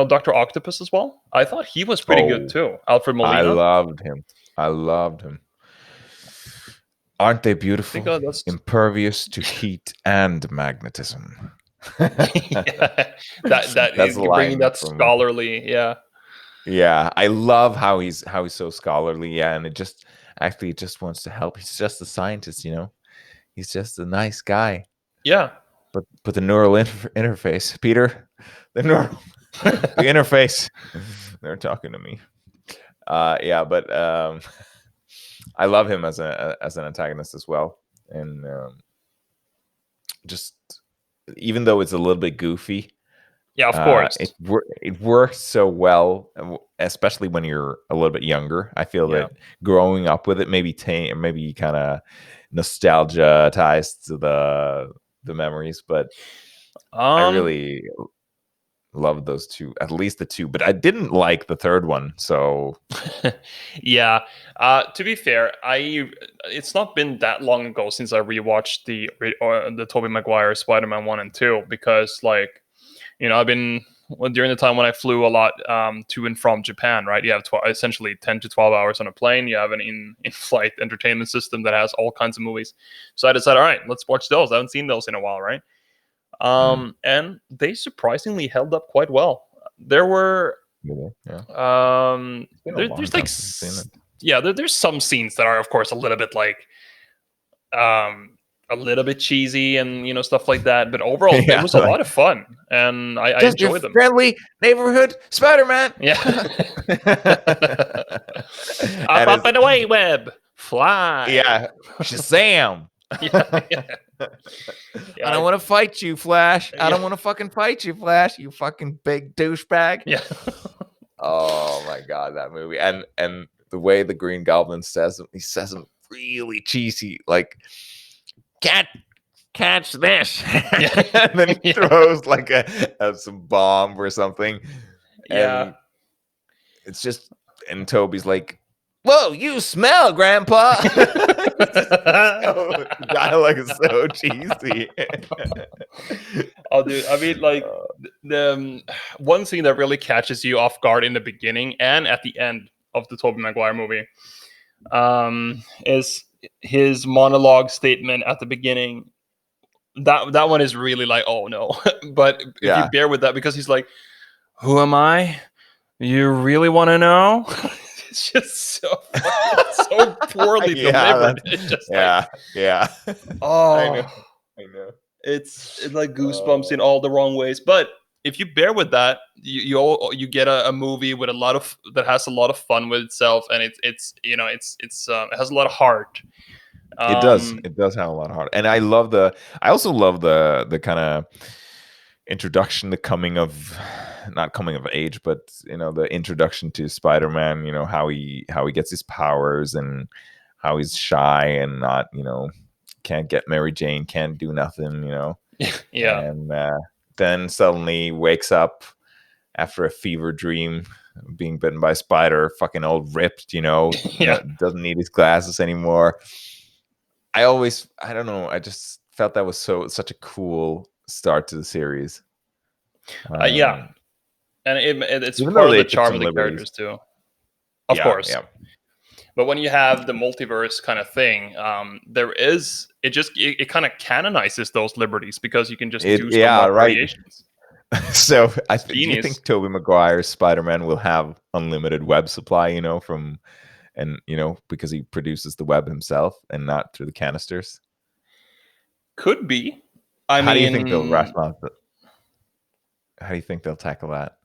Speaker 3: Doctor Octopus as well? I thought he was pretty good
Speaker 2: Oh,
Speaker 3: too, Alfred
Speaker 2: I
Speaker 3: Molina.
Speaker 2: loved him. I loved him. Aren't they
Speaker 3: I think
Speaker 2: beautiful?
Speaker 3: that's
Speaker 2: Impervious to heat and magnetism.
Speaker 3: yeah, that
Speaker 2: That's a
Speaker 3: bringing
Speaker 2: line
Speaker 3: that
Speaker 2: from,
Speaker 3: scholarly, yeah,
Speaker 2: yeah. I love how he's so scholarly, yeah, and it just wants to help. He's just a scientist, you know. He's just a nice guy.
Speaker 3: yeah.
Speaker 2: But the neural interface, Peter, the neural the interface. They're talking to me. Yeah, but I love him as an antagonist as well, and just even though it's a little bit goofy,
Speaker 3: Yeah, of course.
Speaker 2: it works so well, especially when you're a little bit younger. I feel
Speaker 3: Yeah.
Speaker 2: that growing up with it maybe kind of nostalgia ties to the memories, but I
Speaker 3: Um,
Speaker 2: really loved those two, at least the two, but I didn't like the third one. So
Speaker 3: yeah. To be fair, it's not been that long ago since I rewatched the Toby Maguire Spider-Man 1 and 2 because like, I've been during the time when I flew a lot to and from Japan, right? You have essentially 10 to 12 hours on a plane. You have an in-flight entertainment system that has all kinds of movies. So I decided, all right, let's watch those. I haven't seen those in a while, right?
Speaker 2: mm,
Speaker 3: And they surprisingly held up quite well. There were
Speaker 2: really, yeah, it's been a long
Speaker 3: there's like
Speaker 2: time since I've seen it.
Speaker 3: there's some scenes that are of course a little bit like a little bit cheesy and stuff like that, but overall it
Speaker 2: Yeah,
Speaker 3: was a
Speaker 2: like
Speaker 3: lot of fun and I
Speaker 2: just your
Speaker 3: enjoyed them.
Speaker 2: friendly neighborhood Spider-Man.
Speaker 3: Yeah. Up
Speaker 2: And
Speaker 3: up
Speaker 2: it's,
Speaker 3: and away, web fly.
Speaker 2: yeah, Shazam.
Speaker 3: Yeah, yeah,
Speaker 2: I
Speaker 3: yeah,
Speaker 2: don't want to fight you, Flash. I
Speaker 3: yeah,
Speaker 2: don't want to fucking fight you, Flash. You fucking big douchebag.
Speaker 3: yeah.
Speaker 2: Oh my god, that movie. And the way the Green Goblin says him, he says him really cheesy, like can't catch this.
Speaker 3: Yeah,
Speaker 2: And then he
Speaker 3: yeah,
Speaker 2: throws like some bomb or something.
Speaker 3: yeah.
Speaker 2: And it's just, and Toby's like, whoa, you smell, Grandpa. Dialogue is so cheesy.
Speaker 3: Oh, dude. I mean, like
Speaker 2: Uh,
Speaker 3: the one scene that really catches you off guard in the beginning and at the end of the Tobey Maguire movie is his monologue statement at the beginning. That one is really like, oh no. But if you
Speaker 2: yeah.
Speaker 3: bear with that, because he's like, "Who am I? You really want to know?" It's just so poorly
Speaker 2: Yeah,
Speaker 3: delivered. It's just like,
Speaker 2: yeah, yeah. I know,
Speaker 3: oh,
Speaker 2: I know.
Speaker 3: it's like goosebumps in
Speaker 2: Uh,
Speaker 3: all the wrong ways. But if you bear with that, you get a movie with a lot of that has a lot of fun with itself, and it has a lot of heart.
Speaker 2: it does.
Speaker 3: Um,
Speaker 2: It does have a lot of heart, and I also love the kind of introduction, the coming of, not coming of age, but the introduction to Spider-Man. How he gets his powers and how he's shy and not can't get Mary Jane, can't do nothing.
Speaker 3: yeah,
Speaker 2: And then suddenly wakes up after a fever dream, being bitten by a spider, fucking all ripped,
Speaker 3: yeah.
Speaker 2: doesn't need his glasses anymore. I don't know, I just felt that was such a cool start to the series.
Speaker 3: Yeah,
Speaker 2: Um,
Speaker 3: and it's
Speaker 2: Even though
Speaker 3: part of
Speaker 2: they
Speaker 3: the
Speaker 2: took
Speaker 3: charm
Speaker 2: some
Speaker 3: of the
Speaker 2: liberties.
Speaker 3: characters too, of
Speaker 2: Yeah,
Speaker 3: course.
Speaker 2: yeah.
Speaker 3: But when you have the multiverse kind of thing, it kind of canonizes those liberties because you can just do so
Speaker 2: Yeah,
Speaker 3: much
Speaker 2: right.
Speaker 3: variations.
Speaker 2: So
Speaker 3: It's
Speaker 2: do you
Speaker 3: genius.
Speaker 2: think Tobey Maguire's Spider-Man will have unlimited web supply, from, and because he produces the web himself and not through the canisters?
Speaker 3: Could be. I
Speaker 2: How do you think they'll
Speaker 3: mean,
Speaker 2: rationalize it? how do you think they'll tackle that?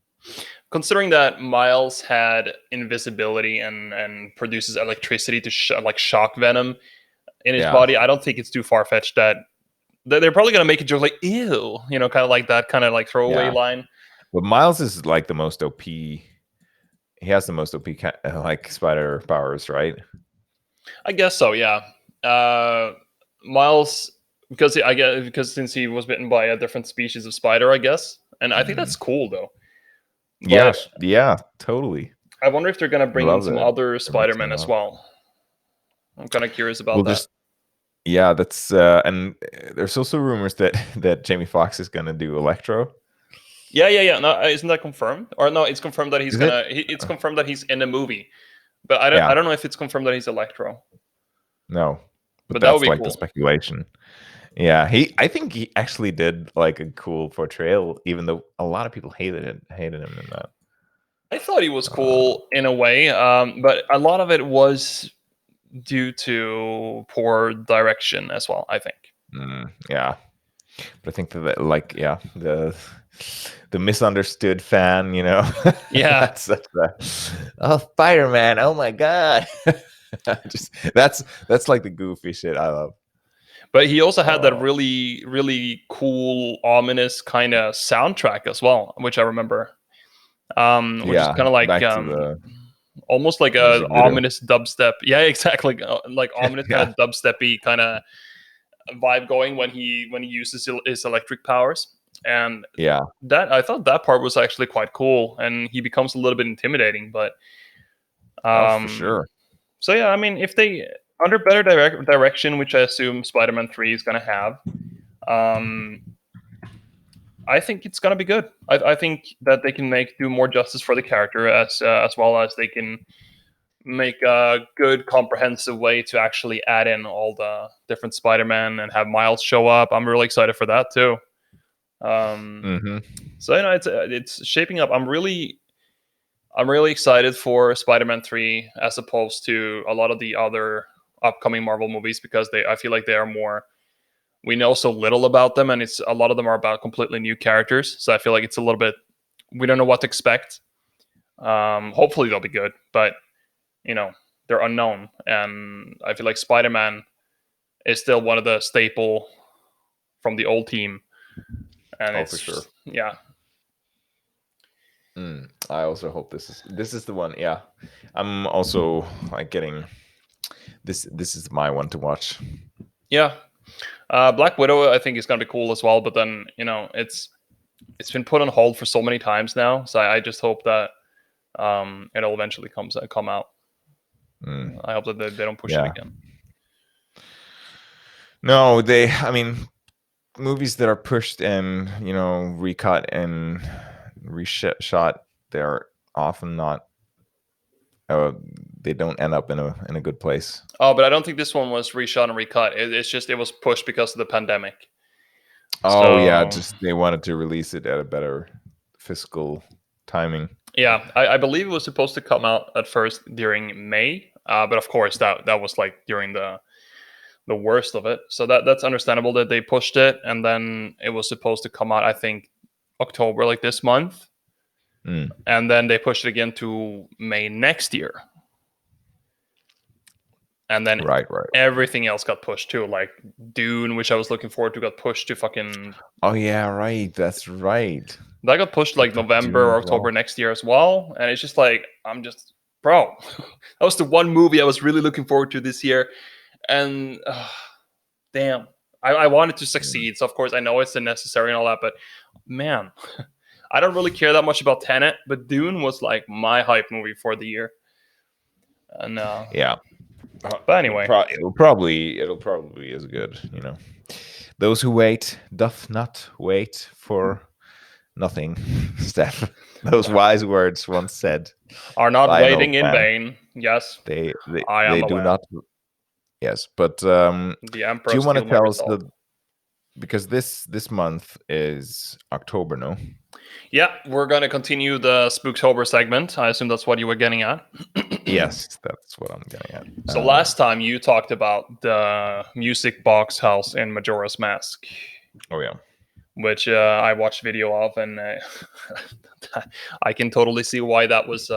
Speaker 3: Considering that Miles had invisibility and produces electricity to like shock venom in his
Speaker 2: Yeah,
Speaker 3: body, I don't think it's too far fetched that they're probably gonna make it just like ew, kind of like that kind of like throwaway
Speaker 2: yeah.
Speaker 3: line.
Speaker 2: But Miles is like the most OP. He has the most OP like spider powers, right?
Speaker 3: I guess so, yeah. Miles, because since he was bitten by a different species of spider, I guess, and I think
Speaker 2: Mm.
Speaker 3: that's cool though.
Speaker 2: Yeah,
Speaker 3: But
Speaker 2: yeah, totally.
Speaker 3: I wonder if they're gonna
Speaker 2: I
Speaker 3: bring in
Speaker 2: love
Speaker 3: some
Speaker 2: that
Speaker 3: other
Speaker 2: they're mixing
Speaker 3: Spider-Man
Speaker 2: it
Speaker 3: as
Speaker 2: up.
Speaker 3: well. I'm kind of curious
Speaker 2: Well,
Speaker 3: about that.
Speaker 2: just yeah, that's and there's also rumors that Jamie Foxx is gonna do Electro.
Speaker 3: Yeah, yeah, yeah. No, isn't that confirmed? Or no, it's confirmed that he's
Speaker 2: Is it?
Speaker 3: gonna. It's confirmed that he's in the movie, but I don't.
Speaker 2: Yeah,
Speaker 3: I don't know if it's confirmed that he's Electro.
Speaker 2: no, but
Speaker 3: But that would
Speaker 2: that's
Speaker 3: be
Speaker 2: like the
Speaker 3: cool.
Speaker 2: speculation. Yeah, I think he actually did like a cool portrayal, even though a lot of people hated him in that.
Speaker 3: I thought he was
Speaker 2: Uh,
Speaker 3: cool in a way, but a lot of it was due to poor direction as well. I think.
Speaker 2: yeah, but I think that like yeah, the misunderstood fan,
Speaker 3: Yeah,
Speaker 2: that's such a oh Spider-Man, oh my god. Just that's like the goofy shit I love.
Speaker 3: but he also had that
Speaker 2: Oh
Speaker 3: really, really cool, ominous kind of soundtrack as well, which I remember. Which is
Speaker 2: yeah,
Speaker 3: kind of like
Speaker 2: back to the
Speaker 3: almost like a
Speaker 2: music video.
Speaker 3: ominous dubstep. Yeah, exactly. Like ominous kind
Speaker 2: Yeah,
Speaker 3: of dubsteppy kind of vibe going when he uses his electric powers. And
Speaker 2: yeah.
Speaker 3: that I thought that part was actually quite cool, and he becomes a little bit intimidating. But
Speaker 2: Oh, for
Speaker 3: um,
Speaker 2: sure.
Speaker 3: so yeah, I mean, if they under better direction, which I assume Spider-Man 3 is going to have, um, I think it's going to be good. I think that they can do more justice for the character as well as they can make a good comprehensive way to actually add in all the different Spider-Man and have Miles show up. I'm really excited for that too. Um,
Speaker 2: Hmm.
Speaker 3: so it's shaping up. I'm really excited for Spider-Man 3 as opposed to a lot of the other upcoming Marvel movies because I feel like they are more, we know so little about them, and it's a lot of them are about completely new characters. So I feel like it's a little bit, we don't know what to expect. Hopefully they'll be good, but you know they're unknown, and I feel like Spider-Man is still one of the staple from the old team, and
Speaker 2: Oh, for sure.
Speaker 3: it's yeah.
Speaker 2: I also hope this is the one. Yeah, I'm also like getting this. This is my one to watch.
Speaker 3: Yeah. Black Widow I think is gonna be cool as well, but then it's been put on hold for so many times now, so I just hope that it'll eventually come out.
Speaker 2: Mm,
Speaker 3: I hope that they don't push it
Speaker 2: yeah.
Speaker 3: again.
Speaker 2: No, they. I mean, movies that are pushed and recut and reshot, they're often not. Uh, they don't end up in a good place.
Speaker 3: Oh, but I don't think this one was reshot and recut. It's just it was pushed because of the pandemic.
Speaker 2: Oh yeah,
Speaker 3: So
Speaker 2: just they wanted to release it at a better fiscal timing.
Speaker 3: yeah, I believe it was supposed to come out at first during May, but of course that was like during the worst of it. So that's understandable that they pushed it, and then it was supposed to come out I think October, like this month,
Speaker 2: Mm,
Speaker 3: and then they pushed it again to May next year, and then
Speaker 2: right, right.
Speaker 3: everything else got pushed too. Like Dune, which I was looking forward to, got pushed to fucking
Speaker 2: Oh yeah, right. That's right.
Speaker 3: that got pushed
Speaker 2: They
Speaker 3: like
Speaker 2: put
Speaker 3: November
Speaker 2: Dune
Speaker 3: or
Speaker 2: as
Speaker 3: October
Speaker 2: well.
Speaker 3: next year as well. And it's just like I'm just bro, that was the one movie I was really looking forward to this year, and damn, I wanted to
Speaker 2: Mm.
Speaker 3: succeed. So of course I know it's necessary and all that, but man, I don't really care that much about Tenet. But Dune was like my hype movie for the year, and
Speaker 2: Yeah.
Speaker 3: but
Speaker 2: It'll,
Speaker 3: anyway,
Speaker 2: it'll probably be as good. Those who wait doth not wait for nothing. Steph, those wise words once said
Speaker 3: are not
Speaker 2: by an old
Speaker 3: waiting in
Speaker 2: man.
Speaker 3: vain. Yes, I
Speaker 2: They
Speaker 3: am
Speaker 2: do
Speaker 3: aware.
Speaker 2: not. Yes, but
Speaker 3: The
Speaker 2: do
Speaker 3: Emperor
Speaker 2: you want to
Speaker 3: steal my
Speaker 2: tell us
Speaker 3: result.
Speaker 2: because this month is October, no?
Speaker 3: Yeah, we're gonna continue the Spooktober segment. I assume that's what you were getting at.
Speaker 2: Yes, that's what I'm getting at.
Speaker 3: So last time you talked about the music box house in Majora's Mask.
Speaker 2: Oh yeah.
Speaker 3: which I watched video of, and I can totally see why that was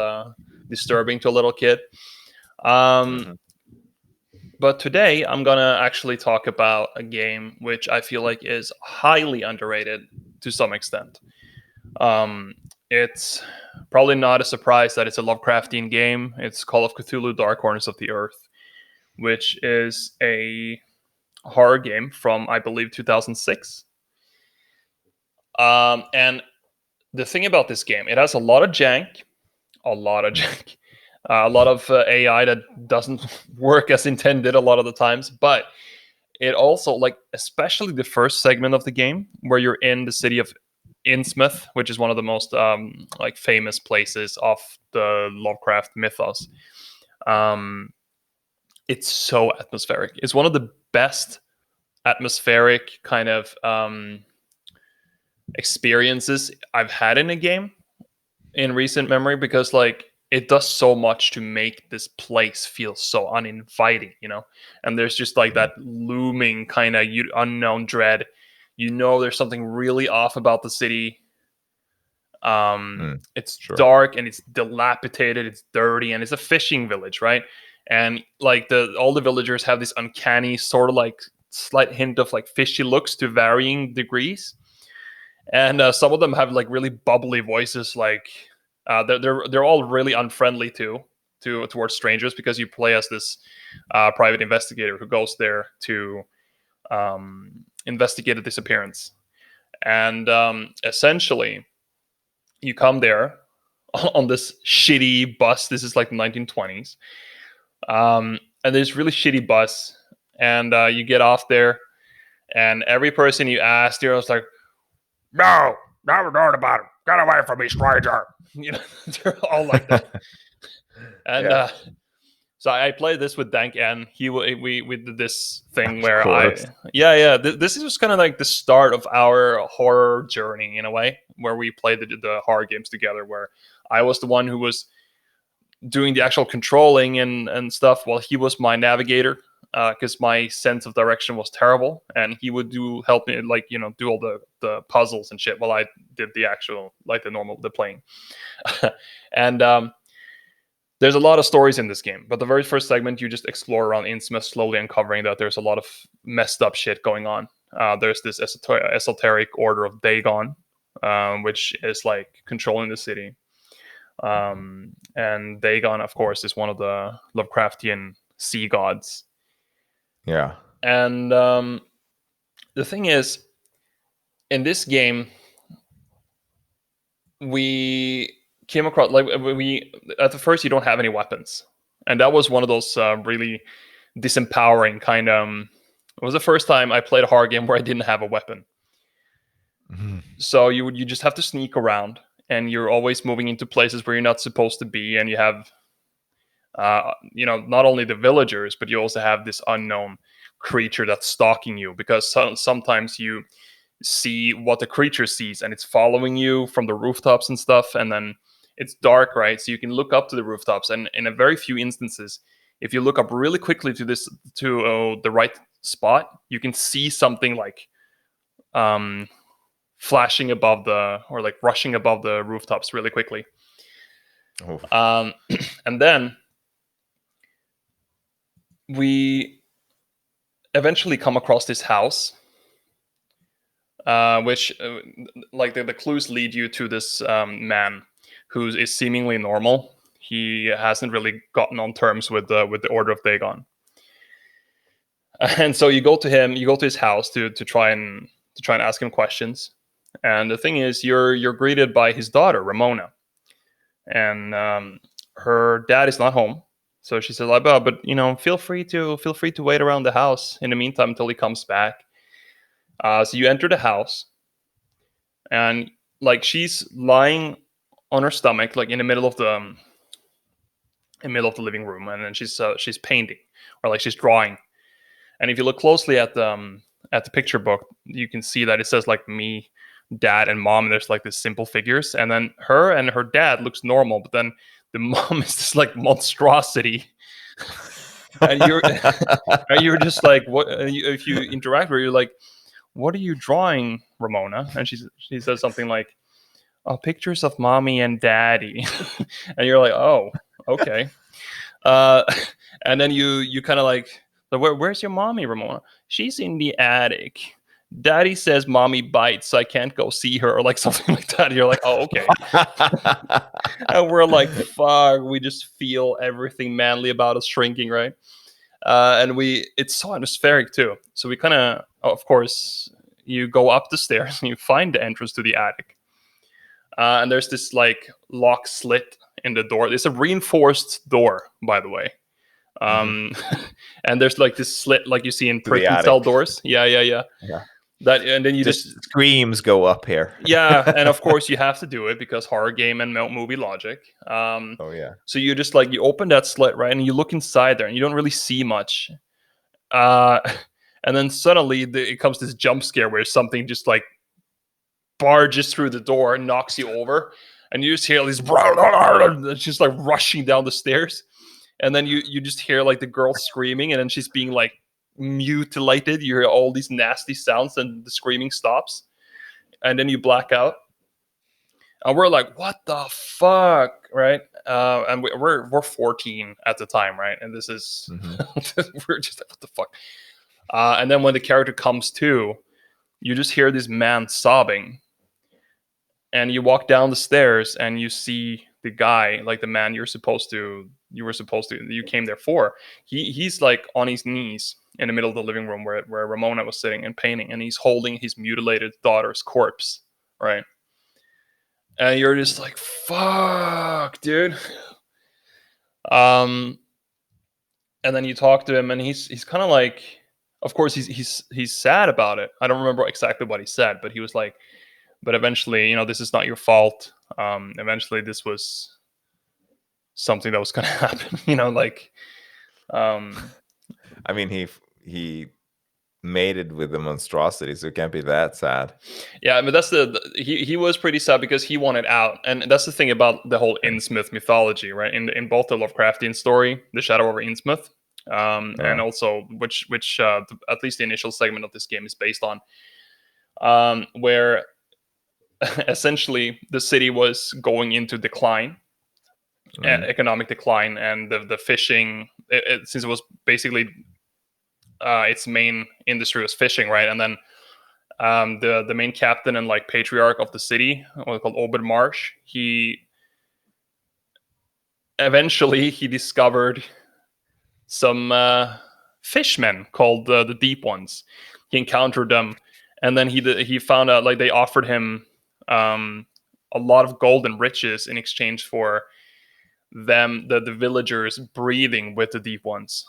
Speaker 3: disturbing to a little kid. Um,
Speaker 2: Mhm.
Speaker 3: but today I'm gonna actually talk about a game which I feel like is highly underrated to some extent. Um, it's probably not a surprise that it's a Lovecraftian game. It's Call of Cthulhu: Dark Corners of the Earth, which is a horror game from, I believe, 2006. And the thing about this game, it has a lot of jank, a lot of jank, a lot of AI that doesn't work as intended a lot of the times. But it also, like, especially the first segment of the game where you're in the city of Innsmouth, which is one of the most like famous places of the Lovecraft mythos. Um, it's so atmospheric. It's one of the best atmospheric kind of experiences I've had in a game in recent memory, because like it does so much to make this place feel so uninviting, and there's just like that looming kind of unknown dread. There's something really off about the city.
Speaker 2: Mm,
Speaker 3: It's
Speaker 2: sure.
Speaker 3: dark and it's dilapidated, it's dirty, and it's a fishing village, right? And like all the villagers have this uncanny sort of like slight hint of like fishy looks to varying degrees. And some of them have like really bubbly voices. Like they're all really unfriendly towards strangers, because you play as this private investigator who goes there to investigate a disappearance. And essentially, you come there on this shitty bus. This is like the 1920s, and there's really shitty bus, and you get off there, and every person you ask, they're just like, "No, never heard about it. Get away from me, stranger." They're all like that. And
Speaker 2: Yeah,
Speaker 3: so I played this with Dank, and we did this thing
Speaker 2: of
Speaker 3: where
Speaker 2: course.
Speaker 3: this is just kind of like the start of our horror journey in a way, where we played the horror games together. Where I was the one who was doing the actual controlling and stuff, while he was my navigator, because my sense of direction was terrible, and he would help me, like, do all the puzzles and shit, while I did the actual, like, the playing. And there's a lot of stories in this game, but the very first segment, you just explore around Innsmouth, slowly uncovering that there's a lot of messed up shit going on. There's this esoteric order of Dagon, which is like controlling the city. And Dagon, of course, is one of the Lovecraftian sea gods.
Speaker 2: Yeah.
Speaker 3: And the thing is, in this game, we came across, like, we at the first, you don't have any weapons, and that was one of those really disempowering kind of. It was the first time I played a horror game where I didn't have a weapon.
Speaker 2: Mhm.
Speaker 3: So you just have to sneak around, and you're always moving into places where you're not supposed to be, and you have not only the villagers, but you also have this unknown creature that's stalking you, because sometimes you see what the creature sees, and it's following you from the rooftops and stuff. And then it's dark, right? So you can look up to the rooftops, and in a very few instances, if you look up really quickly to the right spot, you can see something like um, flashing above or like rushing above the rooftops really quickly.
Speaker 2: Oh.
Speaker 3: And then we eventually come across this house, which like the clues lead you to this man who is seemingly normal. He hasn't really gotten on terms with the Order of Dagon, and so you go to him. You go to his house to try and ask him questions. And the thing is, you're greeted by his daughter Ramona, and her dad is not home. So she says, like, "Oh, but feel free to wait around the house in the meantime until he comes back." So you enter the house, and like she's lying on her stomach, like in the middle of the living room, and then she's painting, or like she's drawing. And if you look closely at the picture book, you can see that it says like me, dad, and mom. And there's like these simple figures, and then her and her dad looks normal, but then the mom is this like monstrosity. And you're and you're just like, what? If you interact with her, you're like, "What are you drawing, Ramona?" And she says something like, "Oh, pictures of mommy and daddy." And you're like, "Oh, okay." Uh, and then you kind of like, "So where's your mommy, Ramona?" "She's in the attic. Daddy says mommy bites, so I can't go see her," or like something like that. You're like, "Oh, okay." And we're like, "Fuck!" We just feel everything manly about us shrinking, right? And it's so atmospheric too. So we kind of course, you go up the stairs and you find the entrance to the attic. And there's this like lock slit in the door. It's a reinforced door, by the way.
Speaker 2: Mhm.
Speaker 3: Um, and there's like this slit, like you see in
Speaker 2: To the
Speaker 3: prison cell
Speaker 2: attic.
Speaker 3: doors. Yeah, yeah, yeah.
Speaker 2: Yeah.
Speaker 3: That, and then you
Speaker 2: Just
Speaker 3: just,
Speaker 2: screams go up here.
Speaker 3: yeah, and of course you have to do it because horror game and movie logic.
Speaker 2: Oh yeah.
Speaker 3: So you just like you open that slit, right, and you look inside there, and you don't really see much. Uh, and then suddenly it comes this jump scare where something just like barges through the door and knocks you over, and you just hear these it's just like rushing down the stairs, and then you just hear like the girl screaming, and then she's being like mutilated. You hear all these nasty sounds, and the screaming stops, and then you black out, and we're like, "What the fuck?" Right? And we're 14 at the time, right? And this is
Speaker 2: Mhm.
Speaker 3: we're just like, "What the fuck?" And then when the character comes to, you just hear this man sobbing, and you walk down the stairs and you see the guy, like the man you came there for. He's like on his knees in the middle of the living room where Ramona was sitting and painting, and he's holding his mutilated daughter's corpse, right? And you're just like, fuck, dude. Um, and then you talk to him, and he's kind of like, of course, he's sad about it. I don't remember exactly what he said, but he was like, but eventually, this is not your fault. Eventually, this was something that was going to happen. Like, um,
Speaker 2: I mean, he mated with the monstrosity, so it can't be that sad.
Speaker 3: yeah, but he was pretty sad because he wanted out, and that's the thing about the whole
Speaker 2: Okay.
Speaker 3: Innsmouth mythology, right? In both the Lovecraftian story, The Shadow over Innsmouth, and
Speaker 2: Yeah.
Speaker 3: also which at least the initial segment of this game is based on, where essentially the city was going into decline,
Speaker 2: Mm.
Speaker 3: economic decline, and the fishing, since it was basically its main industry was fishing, right? And then the main captain and like patriarch of the city, called Obed Marsh, he eventually he discovered some fishmen called the Deep Ones. He encountered them, and then he found out like they offered him um, a lot of gold and riches in exchange for the villagers breathing with the Deep Ones.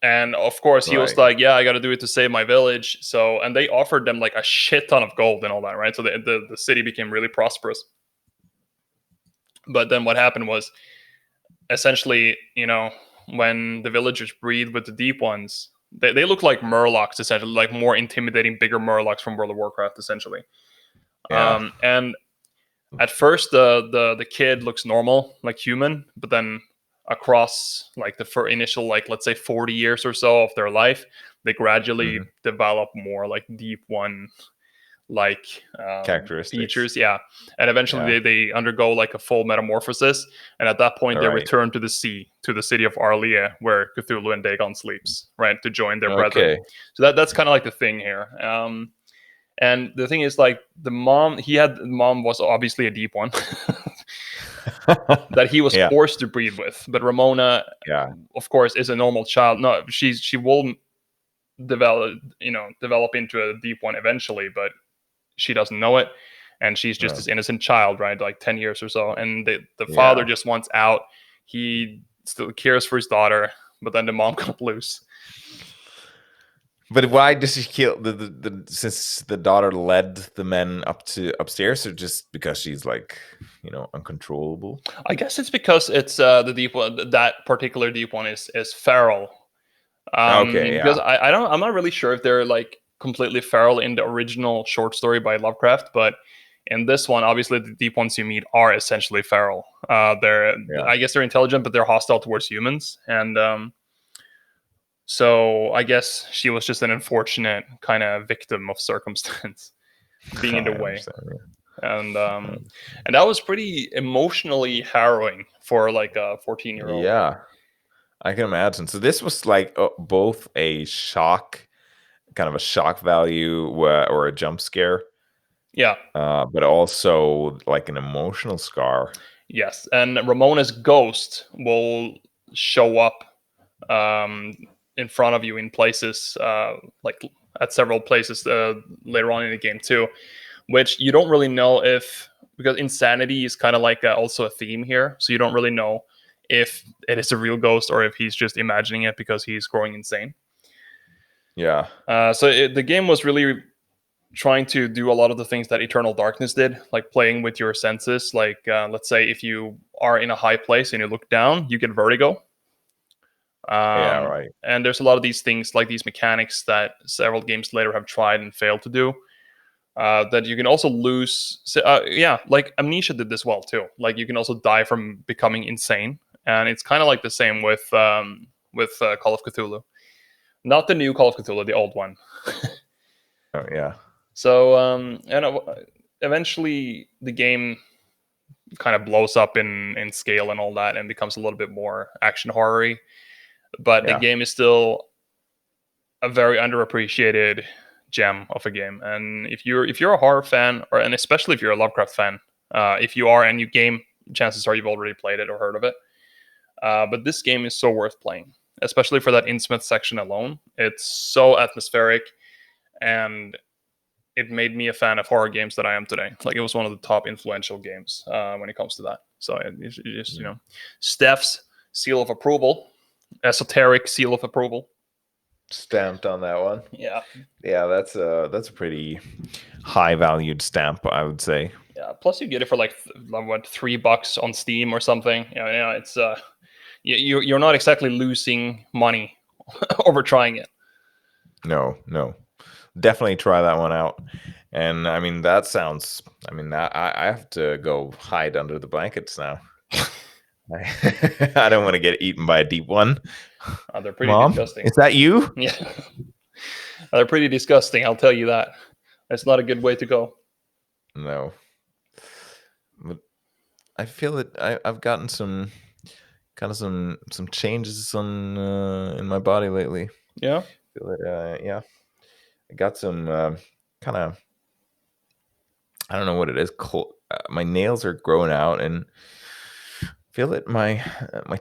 Speaker 3: And of course, he was
Speaker 2: Right.
Speaker 3: like, "Yeah, I got to do it to save my village." So, and they offered them like a shit ton of gold and all that, right? So the city became really prosperous. But then what happened was, essentially, when the villagers breed with the Deep Ones, they look like Murlocs, essentially, like more intimidating, bigger Murlocs from World of Warcraft, essentially.
Speaker 2: Yeah.
Speaker 3: And at first, the kid looks normal, like human, but then across like the initial, like, let's say 40 years or so of their life, they gradually
Speaker 2: Hmm.
Speaker 3: develop more like Deep One like
Speaker 2: Characteristics.
Speaker 3: features, yeah. And eventually
Speaker 2: Yeah.
Speaker 3: they undergo like a full metamorphosis, and at that point
Speaker 2: All
Speaker 3: they
Speaker 2: right.
Speaker 3: return to the sea, to the city of Arlia, where Cthulhu and Dagon sleeps, right, to join their brethren.
Speaker 2: Okay.
Speaker 3: So that's kind of like the thing here. And the thing is, like, the mom was obviously a Deep One that he was
Speaker 2: Yeah.
Speaker 3: forced to breed with, but Ramona,
Speaker 2: Yeah.
Speaker 3: of course, is a normal child. No, she will develop into a Deep One eventually, but she doesn't know it, and she's just
Speaker 2: No.
Speaker 3: this innocent child, right, like 10 years or so, and the father
Speaker 2: Yeah.
Speaker 3: just wants out. He still cares for his daughter, but then the mom got loose.
Speaker 2: But why does she kill since the daughter led the men up to upstairs, or just because she's like, uncontrollable?
Speaker 3: I guess it's because it's the Deep One. That particular Deep One is feral.
Speaker 2: Okay,
Speaker 3: Because
Speaker 2: yeah.
Speaker 3: I'm not really sure if they're like completely feral in the original short story by Lovecraft, but in this one, obviously the Deep Ones you meet are essentially feral. They're
Speaker 2: Yeah.
Speaker 3: I guess they're intelligent, but they're hostile towards humans, and So I guess she was just an unfortunate kind of victim of circumstance being in the
Speaker 2: I
Speaker 3: way.
Speaker 2: understand.
Speaker 3: And that was pretty emotionally harrowing for like a 14-year-old.
Speaker 2: Yeah, I can imagine. So this was like both a shock, kind of a shock value, or a jump scare,
Speaker 3: Yeah.
Speaker 2: but also like an emotional scar.
Speaker 3: Yes. And Ramona's ghost will show up um, in front of you in places, like at several places later on in the game too, which you don't really know if, because insanity is kind of like also a theme here, so you don't really know if it is a real ghost or if he's just imagining it because he's growing insane.
Speaker 2: Yeah,
Speaker 3: The game was really trying to do a lot of the things that Eternal Darkness did, like playing with your senses. Like, let's say if you are in a high place and you look down, you get vertigo.
Speaker 2: yeah, right.
Speaker 3: And there's a lot of these things, like these mechanics, that several games later have tried and failed to do. That you can also lose. Yeah, like Amnesia did this well too. Like you can also die from becoming insane, and it's kind of like the same with Call of Cthulhu. Not the new Call of Cthulhu, the old one.
Speaker 2: Oh, yeah,
Speaker 3: So, eventually the game kind of blows up in scale and all that, and becomes a little bit more action horror-y. But the
Speaker 2: yeah,
Speaker 3: game is still a very underappreciated gem of a game. And if you're a horror fan, and especially if you're a Lovecraft fan, if you are and you game, chances are you've already played it or heard of it. But this game is so worth playing, especially for that Innsmouth section alone. It's so atmospheric, and it made me a fan of horror games that I am today. Like it was one of the top influential games when it comes to that. So it just Steph's seal of approval, esoteric seal of approval.
Speaker 2: stamped on that one.
Speaker 3: Yeah,
Speaker 2: Yeah, that's a pretty high valued stamp, I would say.
Speaker 3: yeah. Plus you get it for like what, $3 on Steam or something. Yeah, it's you're not exactly losing money over trying it.
Speaker 2: No, no, definitely try that one out. And I mean, that sounds. I mean, I have to go hide under the blankets now. I don't want to get eaten by a deep one.
Speaker 3: They're pretty
Speaker 2: Mom,
Speaker 3: disgusting.
Speaker 2: is that you?
Speaker 3: Yeah, they're pretty disgusting. I'll tell you that. That's not a good way to go.
Speaker 2: No, but I feel that I've gotten some kind of some changes on in my body lately.
Speaker 3: Yeah.
Speaker 2: Feel that yeah, I got some kind of, I don't know what it is. My nails are growing out, and feel that my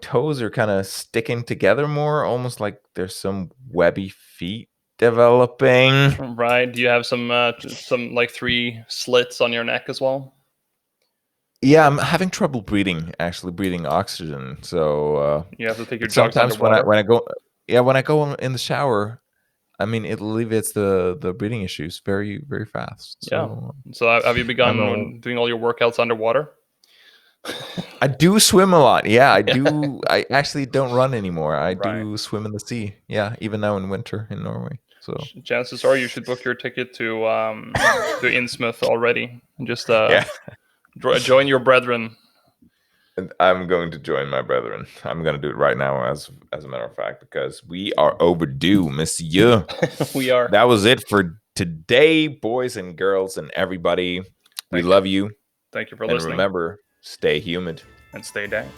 Speaker 2: toes are kind of sticking together more, almost like there's some webby feet developing.
Speaker 3: Right. Do you have some like 3 slits on your neck as well?
Speaker 2: Yeah, I'm having trouble breathing, actually breathing oxygen. So
Speaker 3: You have to take your
Speaker 2: but
Speaker 3: jugs
Speaker 2: sometimes when I
Speaker 3: underwater.
Speaker 2: when I go, yeah, when I go in the shower, I mean, it alleviates the breathing issues very, very fast.
Speaker 3: Yeah.
Speaker 2: So
Speaker 3: So have you
Speaker 2: I don't know.
Speaker 3: begun doing all your workouts underwater?
Speaker 2: I do swim a lot. Yeah, I
Speaker 3: Yeah.
Speaker 2: do. I actually don't run anymore. I
Speaker 3: Right.
Speaker 2: do swim in the sea. Yeah, even now in winter in Norway. So
Speaker 3: Chances are you should book your ticket to Innsmouth already. And just
Speaker 2: yeah,
Speaker 3: join your brethren.
Speaker 2: and I'm going to join my brethren. I'm going to do it right now, as a matter of fact, because we are overdue, Monsieur.
Speaker 3: We are.
Speaker 2: That was it for today, boys and girls and everybody. We
Speaker 3: Thank you.
Speaker 2: love you,
Speaker 3: Thank you for
Speaker 2: and
Speaker 3: listening,
Speaker 2: remember, stay humid.
Speaker 3: and stay down.